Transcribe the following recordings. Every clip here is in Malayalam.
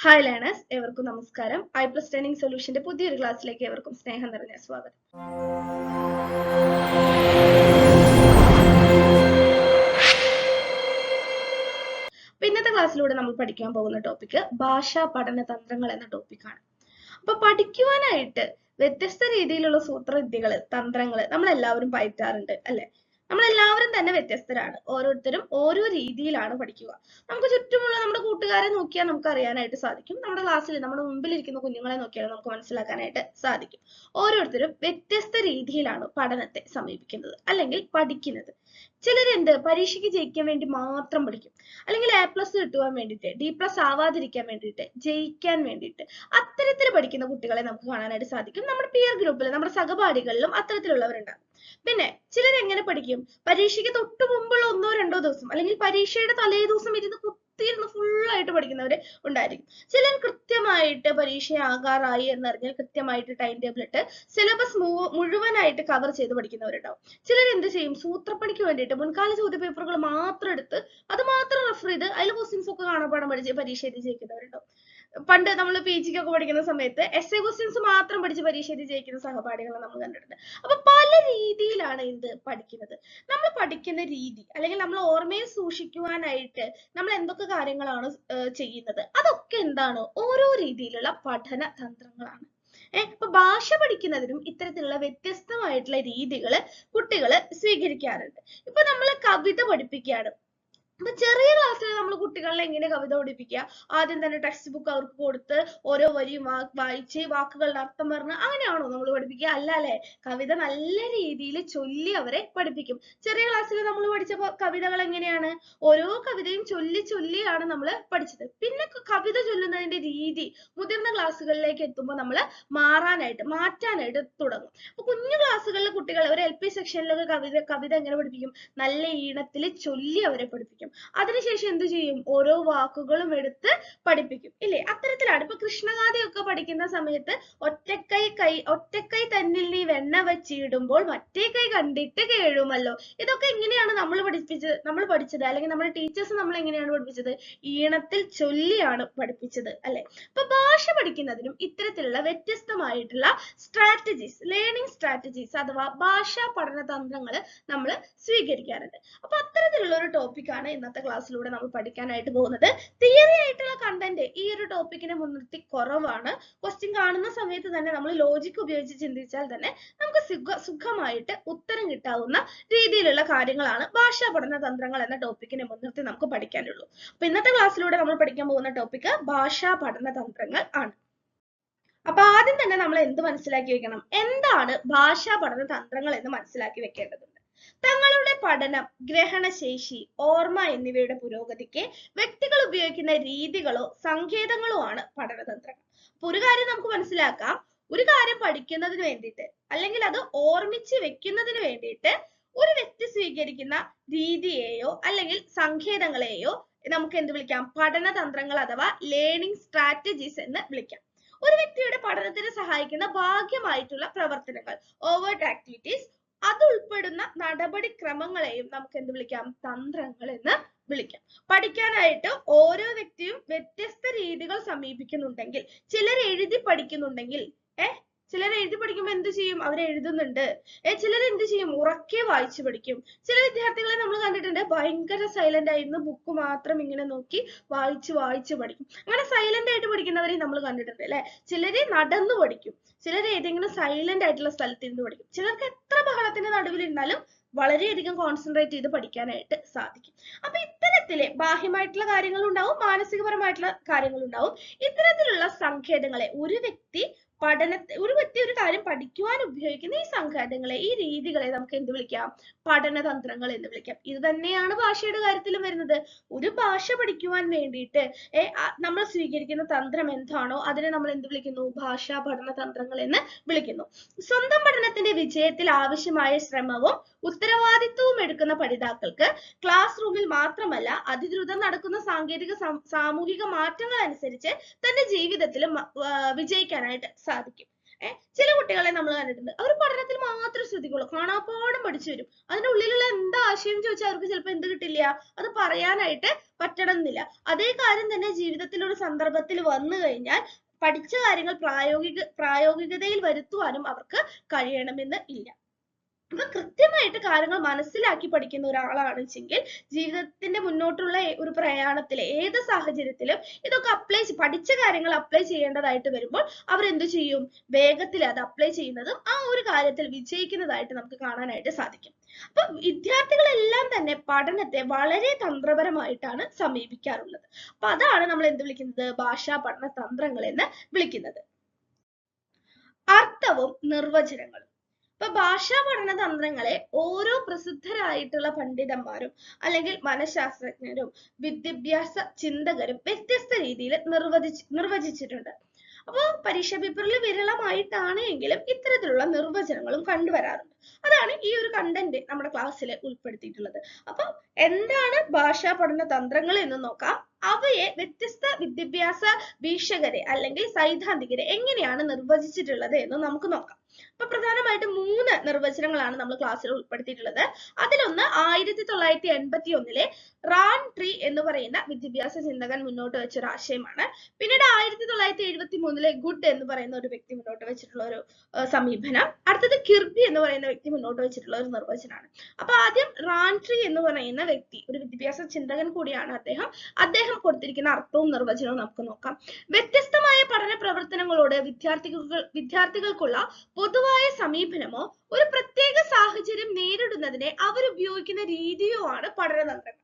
ഹായ് ലേണേഴ്സ്, ഏവർക്കും നമസ്കാരം. ഐ+ ട്രെയിനിങ് സൊല്യൂഷന്റെ പുതിയൊരു ക്ലാസ്സിലേക്ക് ഏവർക്കും സ്നേഹം നിറഞ്ഞ സ്വാഗതം. ഇന്നത്തെ ക്ലാസ്സിലൂടെ നമ്മൾ പഠിക്കാൻ പോകുന്ന ടോപ്പിക് ഭാഷാ പഠന തന്ത്രങ്ങൾ എന്ന ടോപ്പിക്കാണ്. അപ്പൊ പഠിക്കുവാനായിട്ട് വ്യത്യസ്ത രീതിയിലുള്ള സൂത്രവിദ്യകള്, തന്ത്രങ്ങള് നമ്മൾ എല്ലാവരും പയറ്റാറുണ്ട് അല്ലെ? നമ്മളെല്ലാവരും തന്നെ വ്യത്യസ്തരാണ്. ഓരോരുത്തരും ഓരോ രീതിയിലാണ് പഠിക്കുക. നമുക്ക് ചുറ്റുമുള്ള നമ്മുടെ കൂട്ടുകാരെ നോക്കിയാൽ നമുക്ക് അറിയാനായിട്ട് സാധിക്കും. നമ്മുടെ ക്ലാസ്സിൽ നമ്മുടെ മുമ്പിലിരിക്കുന്ന കുഞ്ഞുങ്ങളെ നോക്കിയാൽ നമുക്ക് മനസ്സിലാക്കാനായിട്ട് സാധിക്കും. ഓരോരുത്തരും വ്യത്യസ്ത രീതിയിലാണ് പഠനത്തെ സമീപിക്കുന്നത് അല്ലെങ്കിൽ പഠിക്കുന്നത്. ചിലരെന്ത് പരീക്ഷയ്ക്ക് ജയിക്കാൻ വേണ്ടി മാത്രം പഠിക്കും, അല്ലെങ്കിൽ A+ കിട്ടുവാൻ വേണ്ടിയിട്ട്, D+ ആവാതിരിക്കാൻ വേണ്ടിയിട്ട്, ജയിക്കാൻ വേണ്ടിയിട്ട് അത്തരത്തിൽ പഠിക്കുന്ന കുട്ടികളെ നമുക്ക് കാണാനായിട്ട് സാധിക്കും. നമ്മുടെ പിയർ ഗ്രൂപ്പിൽ, നമ്മുടെ സഹപാഠികളിലും അത്തരത്തിലുള്ളവരുണ്ടാകും. പിന്നെ ചിലർ എങ്ങനെ പഠിക്കും? പരീക്ഷയ്ക്ക് തൊട്ട് മുമ്പുള്ള 1-2 ദിവസം അല്ലെങ്കിൽ പരീക്ഷയുടെ തലേ ദിവസം ഇരുന്ന് കുത്തിയിരുന്ന് ഫുള്ളായിട്ട് പഠിക്കുന്നവര് ഉണ്ടായിരിക്കും. ചിലർ കൃത്യമായിട്ട് പരീക്ഷയാകാറായി എന്നറിഞ്ഞാൽ കൃത്യമായിട്ട് ടൈം ടേബിൾ ഇട്ട് സിലബസ് മുഴുവനായിട്ട് കവർ ചെയ്ത് പഠിക്കുന്നവരുണ്ടാവും. ചിലർ എന്ത് ചെയ്യും? സൂത്രപ്പണിക്ക് വേണ്ടിയിട്ട് മുൻകാല ചോദ്യപേപ്പറുകൾ മാത്രം എടുത്ത് അത് മാത്രം റെഫർ ചെയ്ത് അതിൽ ക്വസ്റ്റ്യൻസ് ഒക്കെ കാണാപ്പാഠം പഠിച്ച് പരീക്ഷ എഴുതി ജയിക്കുന്നവരുണ്ടാവും. പണ്ട് നമ്മൾ PG ഒക്കെ പഠിക്കുന്ന സമയത്ത് essay questions മാത്രം പഠിച്ച് പരീക്ഷ എഴുതി ജയിക്കുന്ന സഹപാഠികളെ നമ്മൾ കണ്ടിട്ടുണ്ട്. അപ്പൊ പല രീതിയിലാണ് എന്ത് പഠിക്കുന്നത്. നമ്മൾ പഠിക്കുന്ന രീതി അല്ലെങ്കിൽ നമ്മൾ ഓർമ്മയിൽ സൂക്ഷിക്കുവാനായിട്ട് നമ്മൾ എന്തൊക്കെ കാര്യങ്ങളാണ് ചെയ്യുന്നത്, അതൊക്കെ എന്താണ്? ഓരോ രീതിയിലുള്ള പഠന തന്ത്രങ്ങളാണ്. ഇപ്പൊ ഭാഷ പഠിക്കുന്നതിനും ഇത്തരത്തിലുള്ള വ്യത്യസ്തമായിട്ടുള്ള രീതികള് കുട്ടികള് സ്വീകരിക്കാറുണ്ട്. ഇപ്പൊ നമ്മൾ കവിത പഠിപ്പിക്കുകയാണ്. അപ്പൊ ചെറിയ ക്ലാസ്സിൽ നമ്മൾ കുട്ടികളെ എങ്ങനെ കവിത പഠിപ്പിക്കുക? ആദ്യം തന്നെ ടെക്സ്റ്റ് ബുക്ക് അവർക്ക് കൊടുത്ത് ഓരോ വരിയും വായിച്ച് വാക്കുകളുടെ അർത്ഥം പറഞ്ഞ് അങ്ങനെയാണോ നമ്മൾ പഠിപ്പിക്കുക? അല്ല അല്ലെ? കവിത നല്ല രീതിയിൽ ചൊല്ലി അവരെ പഠിപ്പിക്കും. ചെറിയ ക്ലാസ്സിൽ നമ്മൾ പഠിച്ച കവിതകൾ എങ്ങനെയാണ്? ഓരോ കവിതയും ചൊല്ലി ചൊല്ലിയാണ് നമ്മൾ പഠിച്ചത്. പിന്നെ കവിത ചൊല്ലുന്നതിന്റെ രീതി മുതിർന്ന ക്ലാസ്സുകളിലേക്ക് എത്തുമ്പോൾ നമ്മൾ മാറ്റാനായിട്ട് തുടങ്ങും. അപ്പൊ കുഞ്ഞു ക്ലാസ്സുകളിലെ കുട്ടികളെ ഒരു LP സെക്ഷനിലൊക്കെ കവിത എങ്ങനെ പഠിപ്പിക്കും? നല്ല ഈണത്തിൽ ചൊല്ലി അവരെ പഠിപ്പിക്കും. അതിനുശേഷം എന്ത് ചെയ്യും? ഓരോ വാക്കുകളും എടുത്ത് പഠിപ്പിക്കും ഇല്ലേ? അത്തരത്തിലാണ്. ഇപ്പൊ കൃഷ്ണഗാഥയൊക്കെ പഠിക്കുന്ന സമയത്ത് ഒറ്റക്കൈ തന്നിൽ നീ വെണ്ണ വച്ചിടുമ്പോൾ മറ്റേ കൈ കണ്ടിട്ട് കേഴുമല്ലോ. ഇതൊക്കെ എങ്ങനെയാണ് നമ്മൾ പഠിച്ചത് അല്ലെങ്കിൽ നമ്മുടെ ടീച്ചേഴ്സ് നമ്മൾ എങ്ങനെയാണ് പഠിപ്പിച്ചത്? ഈണത്തിൽ ചൊല്ലിയാണ് പഠിപ്പിച്ചത് അല്ലെ? അപ്പൊ ഭാഷ പഠിക്കുന്നതിനും ഇത്തരത്തിലുള്ള വ്യത്യസ്തമായിട്ടുള്ള സ്ട്രാറ്റജീസ്, ലേണിംഗ് സ്ട്രാറ്റജീസ് അഥവാ ഭാഷാ പഠന തന്ത്രങ്ങൾ നമ്മൾ സ്വീകരിക്കാറുണ്ട്. അപ്പൊ അത്തരത്തിലുള്ള ഒരു ടോപ്പിക്കാണ് ഇന്നത്തെ ക്ലാസ്സിലൂടെ നമ്മൾ പഠിക്കാനായിട്ട് പോകുന്നത്. തിയറി ആയിട്ടുള്ള കണ്ടന്റ് ഈ ഒരു ടോപ്പിക്കിനെ മുൻനിർത്തി കുറവാണ്. ക്വസ്റ്റ്യൻ കാണുന്ന സമയത്ത് തന്നെ നമ്മൾ ലോജിക് ഉപയോഗിച്ച് ചിന്തിച്ചാൽ തന്നെ നമുക്ക് സുഖമായിട്ട് ഉത്തരം കിട്ടാവുന്ന രീതിയിലുള്ള കാര്യങ്ങളാണ് ഭാഷാ പഠന തന്ത്രങ്ങൾ എന്ന ടോപ്പിക്കിനെ മുൻനിർത്തി നമുക്ക് പഠിക്കാനുള്ളൂ. അപ്പൊ ഇന്നത്തെ ക്ലാസ്സിലൂടെ നമ്മൾ പഠിക്കാൻ പോകുന്ന ടോപ്പിക്ക് ഭാഷാ പഠന തന്ത്രങ്ങൾ ആണ്. അപ്പൊ ആദ്യം തന്നെ നമ്മൾ എന്ത് മനസ്സിലാക്കി വെക്കണം? എന്താണ് ഭാഷാ പഠന തന്ത്രങ്ങൾ എന്ന് മനസ്സിലാക്കി വെക്കേണ്ടതുണ്ട്. തങ്ങളുടെ പഠനം, ഗ്രഹണശേഷി, ഓർമ്മ എന്നിവയുടെ പുരോഗതിക്ക് വ്യക്തികൾ ഉപയോഗിക്കുന്ന രീതികളോ സങ്കേതങ്ങളോ ആണ് പഠനതന്ത്രങ്ങൾ. അപ്പൊ ഒരു കാര്യം നമുക്ക് മനസ്സിലാക്കാം, ഒരു കാര്യം പഠിക്കുന്നതിന് വേണ്ടിയിട്ട് അല്ലെങ്കിൽ അത് ഓർമ്മിച്ച് വെക്കുന്നതിന് വേണ്ടിയിട്ട് ഒരു വ്യക്തി സ്വീകരിക്കുന്ന രീതിയെയോ അല്ലെങ്കിൽ സങ്കേതങ്ങളെയോ നമുക്ക് എന്ത് വിളിക്കാം? പഠനതന്ത്രങ്ങൾ അഥവാ ലേണിംഗ് സ്ട്രാറ്റജീസ് എന്ന് വിളിക്കാം. ഒരു വ്യക്തിയുടെ പഠനത്തിന് സഹായിക്കുന്ന ഭാഗ്യമായിട്ടുള്ള പ്രവർത്തനങ്ങൾ, ഓവേർട്ട് ആക്ടിവിറ്റീസ്, അത് ഉൾപ്പെടുന്ന നടപടിക്രമങ്ങളെയും നമുക്ക് എന്ത് വിളിക്കാം? തന്ത്രങ്ങൾ എന്ന് വിളിക്കാം. പഠിക്കാനായിട്ട് ഓരോ വ്യക്തിയും വ്യത്യസ്ത രീതികൾ സമീപിക്കുന്നുണ്ടെങ്കിൽ, ചിലർ എഴുതി പഠിക്കുന്നുണ്ടെങ്കിൽ ചിലർ എഴുതി പഠിക്കുമ്പോൾ എന്ത് ചെയ്യും? അവർ എഴുതുന്നുണ്ട്. ചിലർ എന്ത് ചെയ്യും? ഉറക്കെ വായിച്ചു പഠിക്കും. ചില വിദ്യാർത്ഥികളെ നമ്മൾ കണ്ടിട്ടുണ്ട് ഭയങ്കര സൈലന്റ് ആയിരുന്നു, ബുക്ക് മാത്രം ഇങ്ങനെ നോക്കി വായിച്ചു പഠിക്കും. അങ്ങനെ സൈലന്റ് ആയിട്ട് പഠിക്കുന്നവരെയും നമ്മൾ കണ്ടിട്ടുണ്ട് അല്ലെ? ചിലര് നടന്നു പഠിക്കും, ചിലർ ഏതെങ്കിലും സൈലന്റ് ആയിട്ടുള്ള സ്ഥലത്തിരുന്ന് പഠിക്കും. ചിലർക്ക് എത്ര ബഹളത്തിന്റെ നടുവിലിരുന്നാലും വളരെയധികം കോൺസെൻട്രേറ്റ് ചെയ്ത് പഠിക്കാനായിട്ട് സാധിക്കും. അപ്പൊ ഇത്തരത്തിലെ ബാഹ്യമായിട്ടുള്ള കാര്യങ്ങളുണ്ടാവും, മാനസികപരമായിട്ടുള്ള കാര്യങ്ങളുണ്ടാവും. ഇത്തരത്തിലുള്ള സങ്കേതങ്ങളെ ഒരു വ്യക്തി ഒരു കാര്യം പഠിക്കുവാൻ ഉപയോഗിക്കുന്ന ഈ സങ്കേതങ്ങളെ, ഈ രീതികളെ നമുക്ക് എന്ത് വിളിക്കാം? പഠനതന്ത്രങ്ങൾ എന്ന് വിളിക്കാം. ഇത് തന്നെയാണ് ഭാഷയുടെ കാര്യത്തിലും വരുന്നത്. ഒരു ഭാഷ പഠിക്കുവാൻ വേണ്ടിയിട്ട് നമ്മൾ സ്വീകരിക്കുന്ന തന്ത്രം എന്താണോ അതിനെ നമ്മൾ എന്ത് വിളിക്കുന്നു? ഭാഷാ പഠന തന്ത്രങ്ങൾ എന്ന് വിളിക്കുന്നു. സ്വന്തം പഠനത്തിന്റെ വിജയത്തിൽ ആവശ്യമായ ശ്രമവും ഉത്തരവാദിത്വവും എടുക്കുന്ന പഠിതാക്കൾക്ക് ക്ലാസ് റൂമിൽ മാത്രമല്ല അതിദ്രുതം നടക്കുന്ന സാമൂഹിക മാറ്റങ്ങൾ അനുസരിച്ച് തന്റെ ജീവിതത്തിൽ വിജയിക്കാനായിട്ട് സാധിക്കും. ചില കുട്ടികളെ നമ്മൾ കണ്ടിട്ടുണ്ട്, അവർ പഠനത്തിൽ മാത്രം ശ്രദ്ധിക്കുള്ളൂ, കാണാപ്പാഠം പഠിച്ചു വരും. അതിന്റെ ഉള്ളിലുള്ള എന്താ ആശയം ചോദിച്ചാൽ അവർക്ക് ചിലപ്പോൾ എന്ത് കിട്ടില്ല, അത് പറയാനായിട്ട് പറ്റണമെന്നില്ല. അതേ കാര്യം തന്നെ ജീവിതത്തിലൊരു സന്ദർഭത്തിൽ വന്നു കഴിഞ്ഞാൽ പഠിച്ച കാര്യങ്ങൾ പ്രായോഗികതയിൽ വരുത്തുവാനും അവർക്ക് കഴിയണമെന്ന് ഇല്ല. അപ്പൊ കൃത്യമായിട്ട് കാര്യങ്ങൾ മനസ്സിലാക്കി പഠിക്കുന്ന ഒരാളാണെച്ചെങ്കിൽ ജീവിതത്തിന്റെ മുന്നോട്ടുള്ള ഒരു പ്രയാണത്തിലെ ഏത് സാഹചര്യത്തിലും ഇതൊക്കെ പഠിച്ച കാര്യങ്ങൾ അപ്ലൈ ചെയ്യേണ്ടതായിട്ട് വരുമ്പോൾ അവരെന്ത് ചെയ്യും, വേഗത്തിൽ അത് അപ്ലൈ ചെയ്യുന്നതും ആ ഒരു കാര്യത്തിൽ വിജയിക്കുന്നതായിട്ട് നമുക്ക് കാണാനായിട്ട് സാധിക്കും. അപ്പൊ വിദ്യാർത്ഥികളെല്ലാം തന്നെ പഠനത്തെ വളരെ തന്ത്രപരമായിട്ടാണ് സമീപിക്കാറുള്ളത്. അപ്പൊ അതാണ് നമ്മൾ എന്ത് വിളിക്കുന്നത്, ഭാഷാ പഠന തന്ത്രങ്ങൾ എന്ന് വിളിക്കുന്നത്. അർത്ഥവും നിർവചനങ്ങളും. ഇപ്പൊ ഭാഷാ പഠന തന്ത്രങ്ങളെ ഓരോ പ്രസിദ്ധരായിട്ടുള്ള പണ്ഡിതന്മാരും അല്ലെങ്കിൽ മനഃശാസ്ത്രജ്ഞരും വിദ്യാഭ്യാസ ചിന്തകരും വ്യത്യസ്ത രീതിയിൽ നിർവചിച്ചിട്ടുണ്ട്. അപ്പോൾ പരീക്ഷാ പേപ്പറിൽ വിരളമായിട്ടാണ് എങ്കിലും ഇത്തരത്തിലുള്ള നിർവചനങ്ങളും കണ്ടുവരാറുണ്ട്. അതാണ് ഈ ഒരു കണ്ടന്റ് നമ്മുടെ ക്ലാസ്സിൽ ഉൾപ്പെടുത്തിയിട്ടുള്ളത്. അപ്പൊ എന്താണ് ഭാഷാ പഠന തന്ത്രങ്ങൾ എന്ന് നോക്കാം. അവയെ വ്യത്യസ്ത വിദ്യാഭ്യാസ വീക്ഷകരെ അല്ലെങ്കിൽ സൈദ്ധാന്തികരെ എങ്ങനെയാണ് നിർവചിച്ചിട്ടുള്ളത് എന്ന് നമുക്ക് നോക്കാം. അപ്പൊ പ്രധാനമായിട്ടും 3 നിർവചനങ്ങളാണ് നമ്മൾ ക്ലാസ്സിൽ ഉൾപ്പെടുത്തിയിട്ടുള്ളത്. അതിലൊന്ന് 1981 റാൻട്രി എന്ന് പറയുന്ന വിദ്യാഭ്യാസ ചിന്തകൻ മുന്നോട്ട് വെച്ച ഒരു ആശയമാണ്. പിന്നീട് 1973 ഗുഡ് എന്ന് പറയുന്ന ഒരു വ്യക്തി മുന്നോട്ട് വെച്ചിട്ടുള്ള ഒരു സമീപനം. അടുത്തത് കിർബി എന്ന് പറയുന്ന വ്യക്തി മുന്നോട്ട് വെച്ചിട്ടുള്ള ഒരു നിർവചനമാണ്. അപ്പൊ ആദ്യം റാൻട്രി എന്ന് പറയുന്ന വ്യക്തി ഒരു വിദ്യാഭ്യാസ ചിന്തകൻ കൂടിയാണ്. അദ്ദേഹം കൊടുത്തിരിക്കുന്ന അർത്ഥവും നിർവചനവും നമുക്ക് നോക്കാം. വ്യത്യസ്തമായ പഠന പ്രവർത്തനങ്ങളോട് വിദ്യാർത്ഥികൾക്കുള്ള പൊതുവായ സമീപനമോ ഒരു പ്രത്യേക സാഹചര്യം നേരിടുന്നതിനെ അവരുപയോഗിക്കുന്ന രീതിയോ ആണ് പഠനതന്ത്രങ്ങൾ.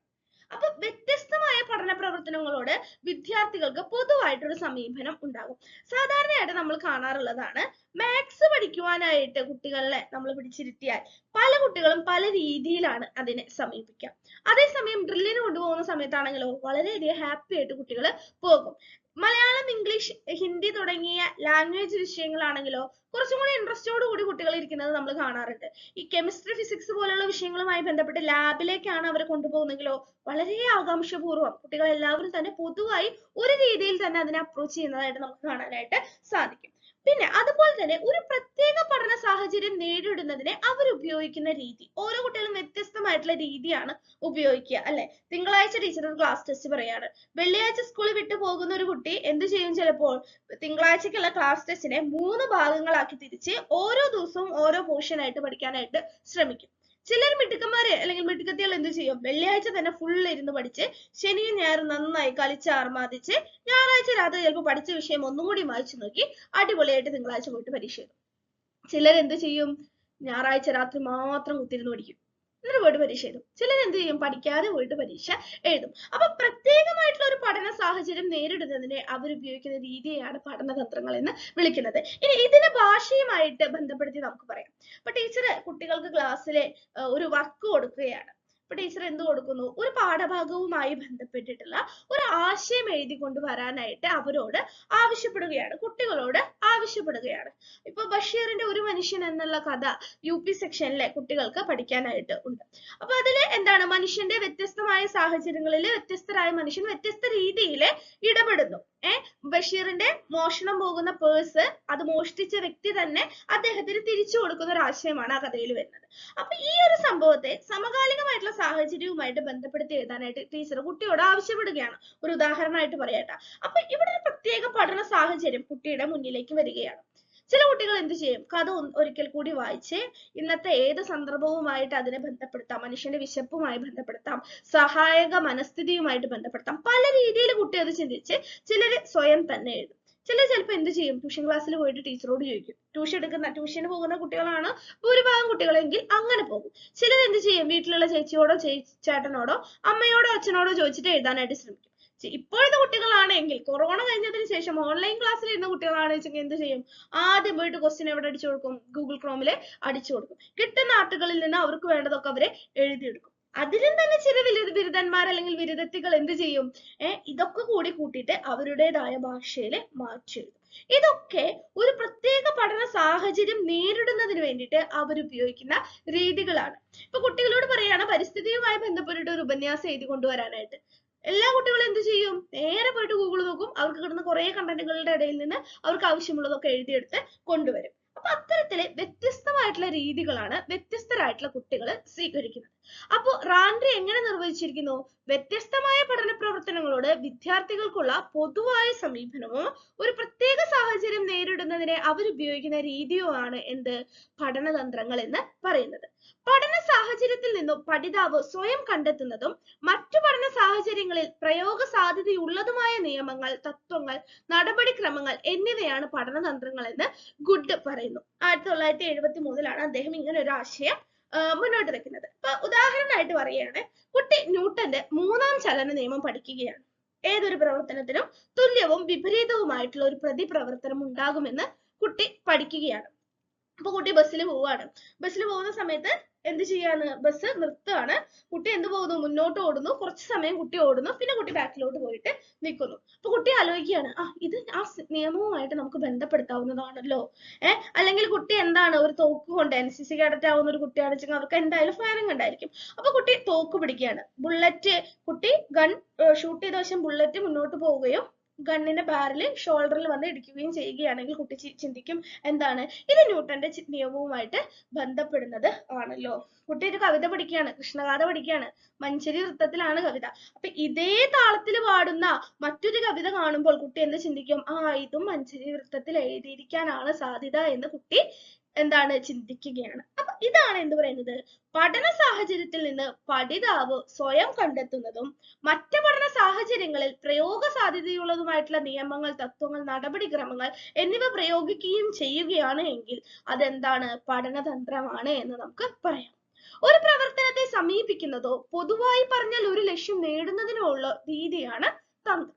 അപ്പൊ വ്യത്യസ്തമായ പഠന പ്രവർത്തനങ്ങളോട് വിദ്യാർത്ഥികൾക്ക് പൊതുവായിട്ടൊരു സമീപനം ഉണ്ടാകും. സാധാരണയായിട്ട് നമ്മൾ കാണാറുള്ളതാണ്, മാത്സ് പഠിക്കുവാനായിട്ട് കുട്ടികളെ നമ്മൾ പിടിച്ചിരുത്തിയാൽ പല കുട്ടികളും പല രീതിയിലാണ് അതിനെ സമീപിക്കുക. അതേസമയം ഡ്രില്ലിന് കൊണ്ടുപോകുന്ന സമയത്താണെങ്കിലോ വളരെയധികം ഹാപ്പി ആയിട്ട് കുട്ടികൾ പോകും. മലയാളം, ഇംഗ്ലീഷ്, ഹിന്ദി തുടങ്ങിയ ലാംഗ്വേജ് വിഷയങ്ങളാണെങ്കിലോ കുറച്ചും കൂടി ഇൻട്രസ്റ്റോട് കൂടി കുട്ടികൾ ഇരിക്കുന്നത് നമ്മൾ കാണാറുണ്ട്. ഈ കെമിസ്ട്രി, ഫിസിക്സ് പോലുള്ള വിഷയങ്ങളുമായി ബന്ധപ്പെട്ട് ലാബിലേക്കാണ് അവർ കൊണ്ടുപോകുന്നെങ്കിലോ വളരെ ആകാംക്ഷപൂർവ്വം കുട്ടികൾ എല്ലാവരും തന്നെ പൊതുവായി ഒരു രീതിയിൽ തന്നെ അതിനെ അപ്രോച്ച് ചെയ്യുന്നതായിട്ട് നമുക്ക് കാണാനായിട്ട് സാധിക്കും. പിന്നെ അതുപോലെ തന്നെ ഒരു പ്രത്യേക പഠന സാഹചര്യം നേരിടുന്നതിനെ അവർ ഉപയോഗിക്കുന്ന രീതി, ഓരോ കുട്ടികളും വ്യത്യസ്തമായിട്ടുള്ള രീതിയാണ് ഉപയോഗിക്കുക അല്ലെ. തിങ്കളാഴ്ച ടീച്ചർ ഒരു ക്ലാസ് ടെസ്റ്റ് പറയാണ്, വെള്ളിയാഴ്ച സ്കൂളിൽ വിട്ടു പോകുന്ന ഒരു കുട്ടി എന്ത് ചെയ്യും, ചിലപ്പോൾ തിങ്കളാഴ്ചക്കുള്ള ക്ലാസ് ടെസ്റ്റിനെ 3 ഭാഗങ്ങളാക്കി തിരിച്ച് ഓരോ ദിവസവും ഓരോ പോർഷൻ ആയിട്ട് പഠിക്കാനായിട്ട് ശ്രമിക്കും. ചിലർ മിടുക്കന്മാര് അല്ലെങ്കിൽ മിടുക്കത്തികൾ എന്ത് ചെയ്യും, വെള്ളിയാഴ്ച തന്നെ ഫുൾ ഇരുന്ന് പഠിച്ച് ശനിയും ഞായറും നന്നായി കളിച്ച് ആർമാദിച്ച് ഞായറാഴ്ച രാത്രി ചിലപ്പോൾ പഠിച്ച വിഷയം ഒന്നും കൂടി വായിച്ചു നോക്കി അടിപൊളിയായിട്ട് തിങ്കളാഴ്ച പോയിട്ട് പരീക്ഷ എഴുതും. ചിലർ എന്ത് ചെയ്യും, ഞായറാഴ്ച രാത്രി മാത്രം കുത്തിരുന്ന് പഠിക്കും, എന്നിട്ട് പോയിട്ട് പരീക്ഷ എഴുതും. ചിലർ എന്ത് ചെയ്യും, പഠിക്കാതെ പോയിട്ട് പരീക്ഷ എഴുതും. അപ്പൊ പ്രത്യേകമായിട്ടുള്ള ഒരു പഠന സാഹചര്യം നേരിടുന്നതിനെ അവരുപയോഗിക്കുന്ന രീതിയെയാണ് പഠനതന്ത്രങ്ങൾ എന്ന് വിളിക്കുന്നത്. ഇനി ഇതിനെ ഭാഷയുമായിട്ട് ബന്ധപ്പെടുത്തി നമുക്ക് പറയാം. അപ്പൊ ടീച്ചർ കുട്ടികൾക്ക് ക്ലാസ്സിലെ ഒരു വർക്ക് കൊടുക്കുകയാണ്. അപ്പൊ ടീച്ചർ എന്ത് കൊടുക്കുന്നു, ഒരു പാഠഭാഗവുമായി ബന്ധപ്പെട്ടിട്ടുള്ള ഒരു ആശയം എഴുതി കൊണ്ടുവരാനായിട്ട് അവരോട് ആവശ്യപ്പെടുകയാണ്, കുട്ടികളോട് ആവശ്യപ്പെടുകയാണ്. ഇപ്പൊ ബഷീറിന്റെ ഒരു മനുഷ്യൻ എന്നുള്ള കഥ UP സെക്ഷനിലെ കുട്ടികൾക്ക് പഠിക്കാനായിട്ട് ഉണ്ട്. അപ്പൊ അതില് എന്താണ്, മനുഷ്യന്റെ വ്യത്യസ്തമായ സാഹചര്യങ്ങളിൽ വ്യത്യസ്തരായ മനുഷ്യൻ വ്യത്യസ്ത രീതിയിൽ ഇടപെടുന്നു. ബഷീറിന്റെ മോഷണം പോകുന്ന പേഴ്സ് അത് മോഷ്ടിച്ച വ്യക്തി തന്നെ അദ്ദേഹത്തിന് തിരിച്ചു കൊടുക്കുന്ന ഒരു ആശയമാണ് ആ കഥയിൽ വരുന്നത്. അപ്പൊ ഈ ഒരു സംഭവത്തെ സമകാലികമായിട്ടുള്ള സാഹചര്യവുമായിട്ട് ബന്ധപ്പെടുത്തി എഴുതാനായിട്ട് ടീച്ചർ കുട്ടിയോട് ആവശ്യപ്പെടുകയാണ്. ഒരു ഉദാഹരണമായിട്ട് പറയട്ടെ. അപ്പൊ ഇവിടെ ഒരു പ്രത്യേക പഠന സാഹചര്യം കുട്ടിയുടെ മുന്നിലേക്ക് വരികയാണ്. ചില കുട്ടികൾ എന്ത് ചെയ്യും, കഥ ഒരിക്കൽ കൂടി വായിച്ച് ഇന്നത്തെ ഏത് സന്ദർഭവുമായിട്ട് അതിനെ ബന്ധപ്പെടുത്താം, മനുഷ്യന്റെ വിശപ്പുമായി ബന്ധപ്പെടുത്താം, സഹായക മനസ്ഥിതിയുമായിട്ട് ബന്ധപ്പെടുത്താം, പല രീതിയിൽ കുട്ടി അത് ചിന്തിച്ച് ചിലര് സ്വയം തന്നെ എഴുതും. ചിലർ ചിലപ്പോൾ എന്ത് ചെയ്യും, ട്യൂഷൻ ക്ലാസ്സിൽ പോയിട്ട് ടീച്ചറോട് ചോദിക്കും. ട്യൂഷന് പോകുന്ന കുട്ടികളാണ് ഭൂരിഭാഗം കുട്ടികളെങ്കിൽ അങ്ങനെ പോകും. ചിലർ എന്ത് ചെയ്യും, വീട്ടിലുള്ള ചേച്ചിയോടോ ചേട്ടനോടോ അമ്മയോടോ അച്ഛനോടോ ചോദിച്ചിട്ട് എഴുതാനായിട്ട് ശ്രമിക്കും. ഇപ്പോഴത്തെ കുട്ടികളാണെങ്കിൽ കൊറോണ കഴിഞ്ഞതിന് ശേഷം ഓൺലൈൻ ക്ലാസ്സിൽ ഇരുന്ന കുട്ടികളാണെന്ന് വെച്ചെങ്കിൽ എന്ത് ചെയ്യും, ആദ്യം പോയിട്ട് ക്വസ്റ്റ്യൻ എവിടെ അടിച്ചു കൊടുക്കും, ഗൂഗിൾ ക്രോമില് അടിച്ചു കൊടുക്കും. കിട്ടുന്ന ആർട്ടുകളിൽ നിന്ന് അവർക്ക് വേണ്ടതൊക്കെ അവരെ എഴുതിയെടുക്കും. അതിലും തന്നെ ചില ബിരുദന്മാർ അല്ലെങ്കിൽ ബിരുദത്തികൾ എന്ത് ചെയ്യും, ഇതൊക്കെ കൂടി കൂട്ടിയിട്ട് അവരുടേതായ ഭാഷയിൽ മാറ്റിയെഴുതും. ഇതൊക്കെ ഒരു പ്രത്യേക പഠന സാഹചര്യം നേരിടുന്നതിന് വേണ്ടിയിട്ട് അവരുപയോഗിക്കുന്ന രീതികളാണ്. ഇപ്പൊ കുട്ടികളോട് പറയാണ് പരിസ്ഥിതിയുമായി ബന്ധപ്പെട്ടിട്ട് ഒരു ഉപന്യാസം എഴുതി കൊണ്ടുവരാനായിട്ട്. എല്ലാ കുട്ടികളും എന്ത് ചെയ്യും? നേരെ പോയിട്ട് ഗൂഗിൾ നോക്കും. അവർക്ക് കിട്ടുന്ന കുറെ കണ്ടന്റുകളുടെ ഇടയിൽ നിന്ന് അവർക്ക് ആവശ്യമുള്ളതൊക്കെ എഴുതിയെടുത്ത് കൊണ്ടുവരും. അപ്പൊ അത്തരത്തില് വ്യത്യസ്തമായിട്ടുള്ള രീതികളാണ് വ്യത്യസ്തരായിട്ടുള്ള കുട്ടികൾ സ്വീകരിക്കുന്നത്. അപ്പൊ റാൻഡ്രി എങ്ങനെ നിർവചിച്ചിരിക്കുന്നു? വ്യത്യസ്തമായ പഠന പ്രവർത്തനങ്ങളോട് വിദ്യാർത്ഥികൾക്കുള്ള പൊതുവായ സമീപനമോ ഒരു പ്രത്യേക സാഹചര്യം നേരിടുന്നതിനെ അവരുപയോഗിക്കുന്ന രീതിയോ ആണ് എന്ത്? പഠനതന്ത്രങ്ങൾ എന്ന് പറയുന്നത്. പഠന സാഹചര്യത്തിൽ നിന്നും പഠിതാവ് സ്വയം കണ്ടെത്തുന്നതും മറ്റു പഠന സാഹചര്യങ്ങളിൽ പ്രയോഗ സാധ്യതയുള്ളതുമായ നിയമങ്ങൾ, തത്വങ്ങൾ, നടപടിക്രമങ്ങൾ എന്നിവയാണ് പഠനതന്ത്രങ്ങൾ എന്ന് ഗുഡ് പറയുന്നു. 1973 അദ്ദേഹം ഇങ്ങനെ ഒരു ആശയം മുന്നോട്ട് വെക്കുന്നത്. ഇപ്പൊ ഉദാഹരണമായിട്ട് പറയുകയാണ്, കുട്ടി ന്യൂട്ടന്റെ 3-ാം ചലന നിയമം പഠിക്കുകയാണ്. ഏതൊരു പ്രവർത്തനത്തിനും തുല്യവും വിപരീതവുമായിട്ടുള്ള ഒരു പ്രതിപ്രവർത്തനം ഉണ്ടാകുമെന്ന് കുട്ടി പഠിക്കുകയാണ്. അപ്പൊ കുട്ടി ബസ്സിൽ പോവാണ്. ബസ്സിൽ പോകുന്ന സമയത്ത് എന്ത് ചെയ്യാണ്? ബസ് നിർത്തുകയാണ്. കുട്ടി എന്ത് പോകുന്നു? മുന്നോട്ട് ഓടുന്നു. കുറച്ച് സമയം കുട്ടി ഓടുന്നു. പിന്നെ കുട്ടി ബാക്കിലോട്ട് പോയിട്ട് നിൽക്കുന്നു. അപ്പൊ കുട്ടി ആലോചിക്കുകയാണ്, ഇത് ആ നിയമവുമായിട്ട് നമുക്ക് ബന്ധപ്പെടുത്താവുന്നതാണല്ലോ. അല്ലെങ്കിൽ കുട്ടി എന്താണ്, ഒരു തോക്ക് കൊണ്ട് NCC കേഡറ്റ് ആവുന്ന ഒരു കുട്ടിയാണെന്ന് വെച്ചാൽ അവർക്ക് എന്തായാലും ഫയറിംഗ് ഉണ്ടായിരിക്കും. അപ്പൊ കുട്ടി തോക്ക് പിടിക്കുകയാണ്. ബുള്ളറ്റ്, കുട്ടി ഗൺ ഷൂട്ട് ചെയ്ത വശം ബുള്ളറ്റ് മുന്നോട്ട് പോവുകയും ഗണ്ണിന്റെ ബാരല് ഷോൾഡറിൽ വന്ന് ഇടിക്കുകയും ചെയ്യുകയാണെങ്കിൽ കുട്ടി ചിന്തിക്കും എന്താണ്, ഇത് ന്യൂട്ടന്റെ നിയമവുമായിട്ട് ബന്ധപ്പെടുന്നത് ആണല്ലോ. കുട്ടി ഒരു കവിത പഠിക്കുകയാണ്, കൃഷ്ണഗാഥ പഠിക്കുകയാണ്. മഞ്ചരി വൃത്തത്തിലാണ് കവിത. അപ്പൊ ഇതേ താളത്തിൽ പാടുന്ന മറ്റൊരു കവിത കാണുമ്പോൾ കുട്ടി എന്ത് ചിന്തിക്കും? ഇതും മഞ്ചരി വൃത്തത്തിൽ എഴുതിയിരിക്കാനാണ് സാധ്യത എന്ന് കുട്ടി എന്താണ് ചിന്തിക്കുകയാണ്. അപ്പൊ ഇതാണ് എന്ത് പറയുന്നത്? പഠന സാഹചര്യത്തിൽ നിന്ന് പഠിതാവ് സ്വയം കണ്ടെത്തുന്നതും മറ്റ് പഠന സാഹചര്യങ്ങളിൽ പ്രയോഗ സാധ്യതയുള്ളതുമായിട്ടുള്ള നിയമങ്ങൾ, തത്വങ്ങൾ, നടപടിക്രമങ്ങൾ എന്നിവ പ്രയോഗിക്കുകയും ചെയ്യുകയാണ് എങ്കിൽ അതെന്താണ്? പഠനതന്ത്രമാണ് എന്ന് നമുക്ക് പറയാം. ഒരു പ്രവർത്തനത്തെ സമീപിക്കുന്നതോ പൊതുവായി പറഞ്ഞാൽ ഒരു ലക്ഷ്യം നേടുന്നതിനോ ഉള്ള രീതിയാണ് തന്ത്രം.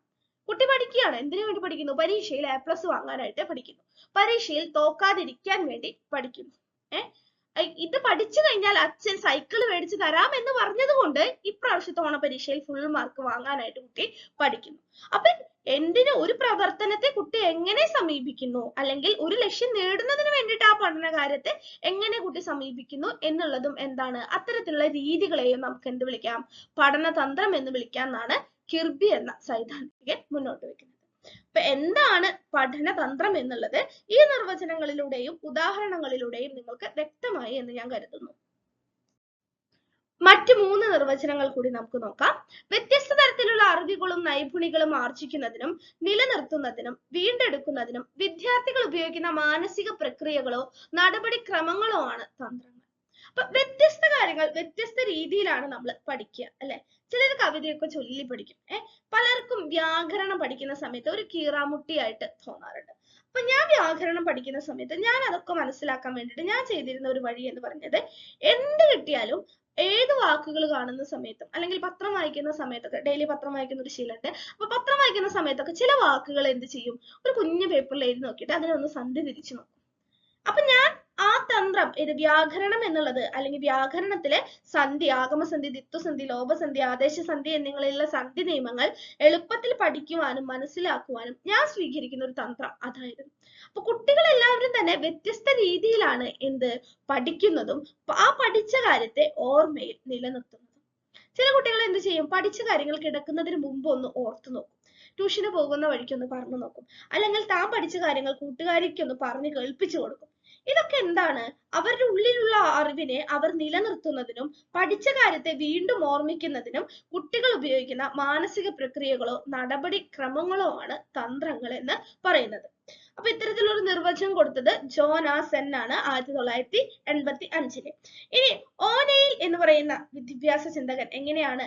കുട്ടി പഠിക്കുകയാണ്. എന്തിനു വേണ്ടി പഠിക്കുന്നു? പരീക്ഷയിൽ A+ വാങ്ങാനായിട്ട് പഠിക്കുന്നു. പരീക്ഷയിൽ തോക്കാതിരിക്കാൻ വേണ്ടി പഠിക്കുന്നു. ഇത് പഠിച്ചു കഴിഞ്ഞാൽ അച്ഛൻ സൈക്കിൾ മേടിച്ചു തരാം എന്ന് പറഞ്ഞത് കൊണ്ട് ഇപ്രാവശ്യത്തെ ഓണപരീക്ഷയിൽ ഫുൾ മാർക്ക് വാങ്ങാനായിട്ട് കുട്ടി പഠിക്കുന്നു. അപ്പൊ എന്തിന് ഒരു പ്രവർത്തനത്തെ കുട്ടി എങ്ങനെ സമീപിക്കുന്നു, അല്ലെങ്കിൽ ഒരു ലക്ഷ്യം നേടുന്നതിന് വേണ്ടിയിട്ട് ആ പഠന കാര്യത്തെ എങ്ങനെ കുട്ടി സമീപിക്കുന്നു എന്നുള്ളതും എന്താണ്? അത്തരത്തിലുള്ള രീതികളെയും നമുക്ക് എന്ത് വിളിക്കാം? പഠനതന്ത്രം എന്ന് വിളിക്കാം എന്നാണ് കിർബി എന്ന സൈദ്ധാന്തികൻ മുന്നോട്ട് വെക്കുന്നത്. അപ്പൊ എന്താണ് പഠനതന്ത്രം എന്നുള്ളത് ഈ നിർവചനങ്ങളിലൂടെയും ഉദാഹരണങ്ങളിലൂടെയും നിങ്ങൾക്ക് വ്യക്തമായി എന്ന് ഞാൻ കരുതുന്നു. മറ്റ് 3 നിർവചനങ്ങൾ കൂടി നമുക്ക് നോക്കാം. വ്യത്യസ്ത തരത്തിലുള്ള അറിവുകളും നൈപുണികളും ആർജിക്കുന്നതിനും നിലനിർത്തുന്നതിനും വീണ്ടെടുക്കുന്നതിനും വിദ്യാർത്ഥികൾ ഉപയോഗിക്കുന്ന മാനസിക പ്രക്രിയകളോ നടപടിക്രമങ്ങളോ ആണ് തന്ത്രങ്ങൾ. അപ്പൊ വ്യത്യസ്ത കാര്യങ്ങൾ വ്യത്യസ്ത രീതിയിലാണ് നമ്മൾ പഠിക്കുക, അല്ലെ? ചിലർ കവിതയൊക്കെ ചൊല്ലി പഠിക്കും. പലർക്കും വ്യാകരണം പഠിക്കുന്ന സമയത്ത് ഒരു കീറാമുട്ടിയായിട്ട് തോന്നാറുണ്ട്. അപ്പൊ ഞാൻ വ്യാകരണം പഠിക്കുന്ന സമയത്ത് ഞാൻ അതൊക്കെ മനസ്സിലാക്കാൻ വേണ്ടിയിട്ട് ഞാൻ ചെയ്തിരുന്ന ഒരു വഴി എന്ന് പറഞ്ഞത്, എന്ത് കിട്ടിയാലും ഏത് വാക്കുകൾ കാണുന്ന സമയത്തും അല്ലെങ്കിൽ പത്രം വായിക്കുന്ന സമയത്തൊക്കെ, ഡെയിലി പത്രം വായിക്കുന്ന ഒരു ശീലമുണ്ട്. അപ്പൊ പത്രം വായിക്കുന്ന സമയത്തൊക്കെ ചില വാക്കുകൾ എന്ത് ചെയ്യും? ഒരു കുഞ്ഞു പേപ്പറിൽ എഴുതി നോക്കിയിട്ട് അതിനൊന്ന് സന്ധി തിരിച്ചു നോക്കും. അപ്പൊ ഞാൻ ആ തന്ത്രം, ഇത് വ്യാകരണം എന്നുള്ളത്, അല്ലെങ്കിൽ വ്യാകരണത്തിലെ സന്ധി, ആഗമസന്ധി, ദിത്വസന്ധി, ലോപസന്ധി, ആദേശസന്ധി എന്നിങ്ങനെയുള്ള സന്ധി നിയമങ്ങൾ എളുപ്പത്തിൽ പഠിക്കുവാനും മനസ്സിലാക്കുവാനും ഞാൻ സ്വീകരിക്കുന്ന ഒരു തന്ത്രം അതായിരുന്നു. അപ്പൊ കുട്ടികൾ എല്ലാവരും തന്നെ വ്യത്യസ്ത രീതിയിലാണ് എന്ത് പഠിക്കുന്നതും ആ പഠിച്ച കാര്യത്തെ ഓർമ്മയിൽ നിലനിർത്തുന്നതും. ചില കുട്ടികൾ എന്ത് ചെയ്യും? പഠിച്ച കാര്യങ്ങൾ കിടക്കുന്നതിന് മുമ്പ് ഒന്ന് ഓർത്തു നോക്കും. ട്യൂഷന് പോകുന്ന വഴിക്കൊന്ന് പറഞ്ഞു നോക്കും. അല്ലെങ്കിൽ താൻ പഠിച്ച കാര്യങ്ങൾ കൂട്ടുകാരിക്കൊന്ന് പറഞ്ഞ് കേൾപ്പിച്ചു കൊടുക്കും. ഇതൊക്കെ എന്താണ്? അവരുടെ ഉള്ളിലുള്ള അറിവിനെ അവർ നിലനിർത്തുന്നതിനും പഠിച്ച കാര്യത്തെ വീണ്ടും ഓർമ്മിക്കുന്നതിനും കുട്ടികൾ ഉപയോഗിക്കുന്ന മാനസിക പ്രക്രിയകളോ നടപടിക്രമങ്ങളോ ആണ് തന്ത്രങ്ങൾ എന്ന് പറയുന്നത്. അപ്പൊ ഇത്തരത്തിലൊരു നിർവചനം കൊടുത്തത് ജോൺ സെൻ ആണ് 1985. ഇനി ഓനെയിൽ എന്ന് പറയുന്ന വിദ്യാഭ്യാസ ചിന്തകൻ എങ്ങനെയാണ്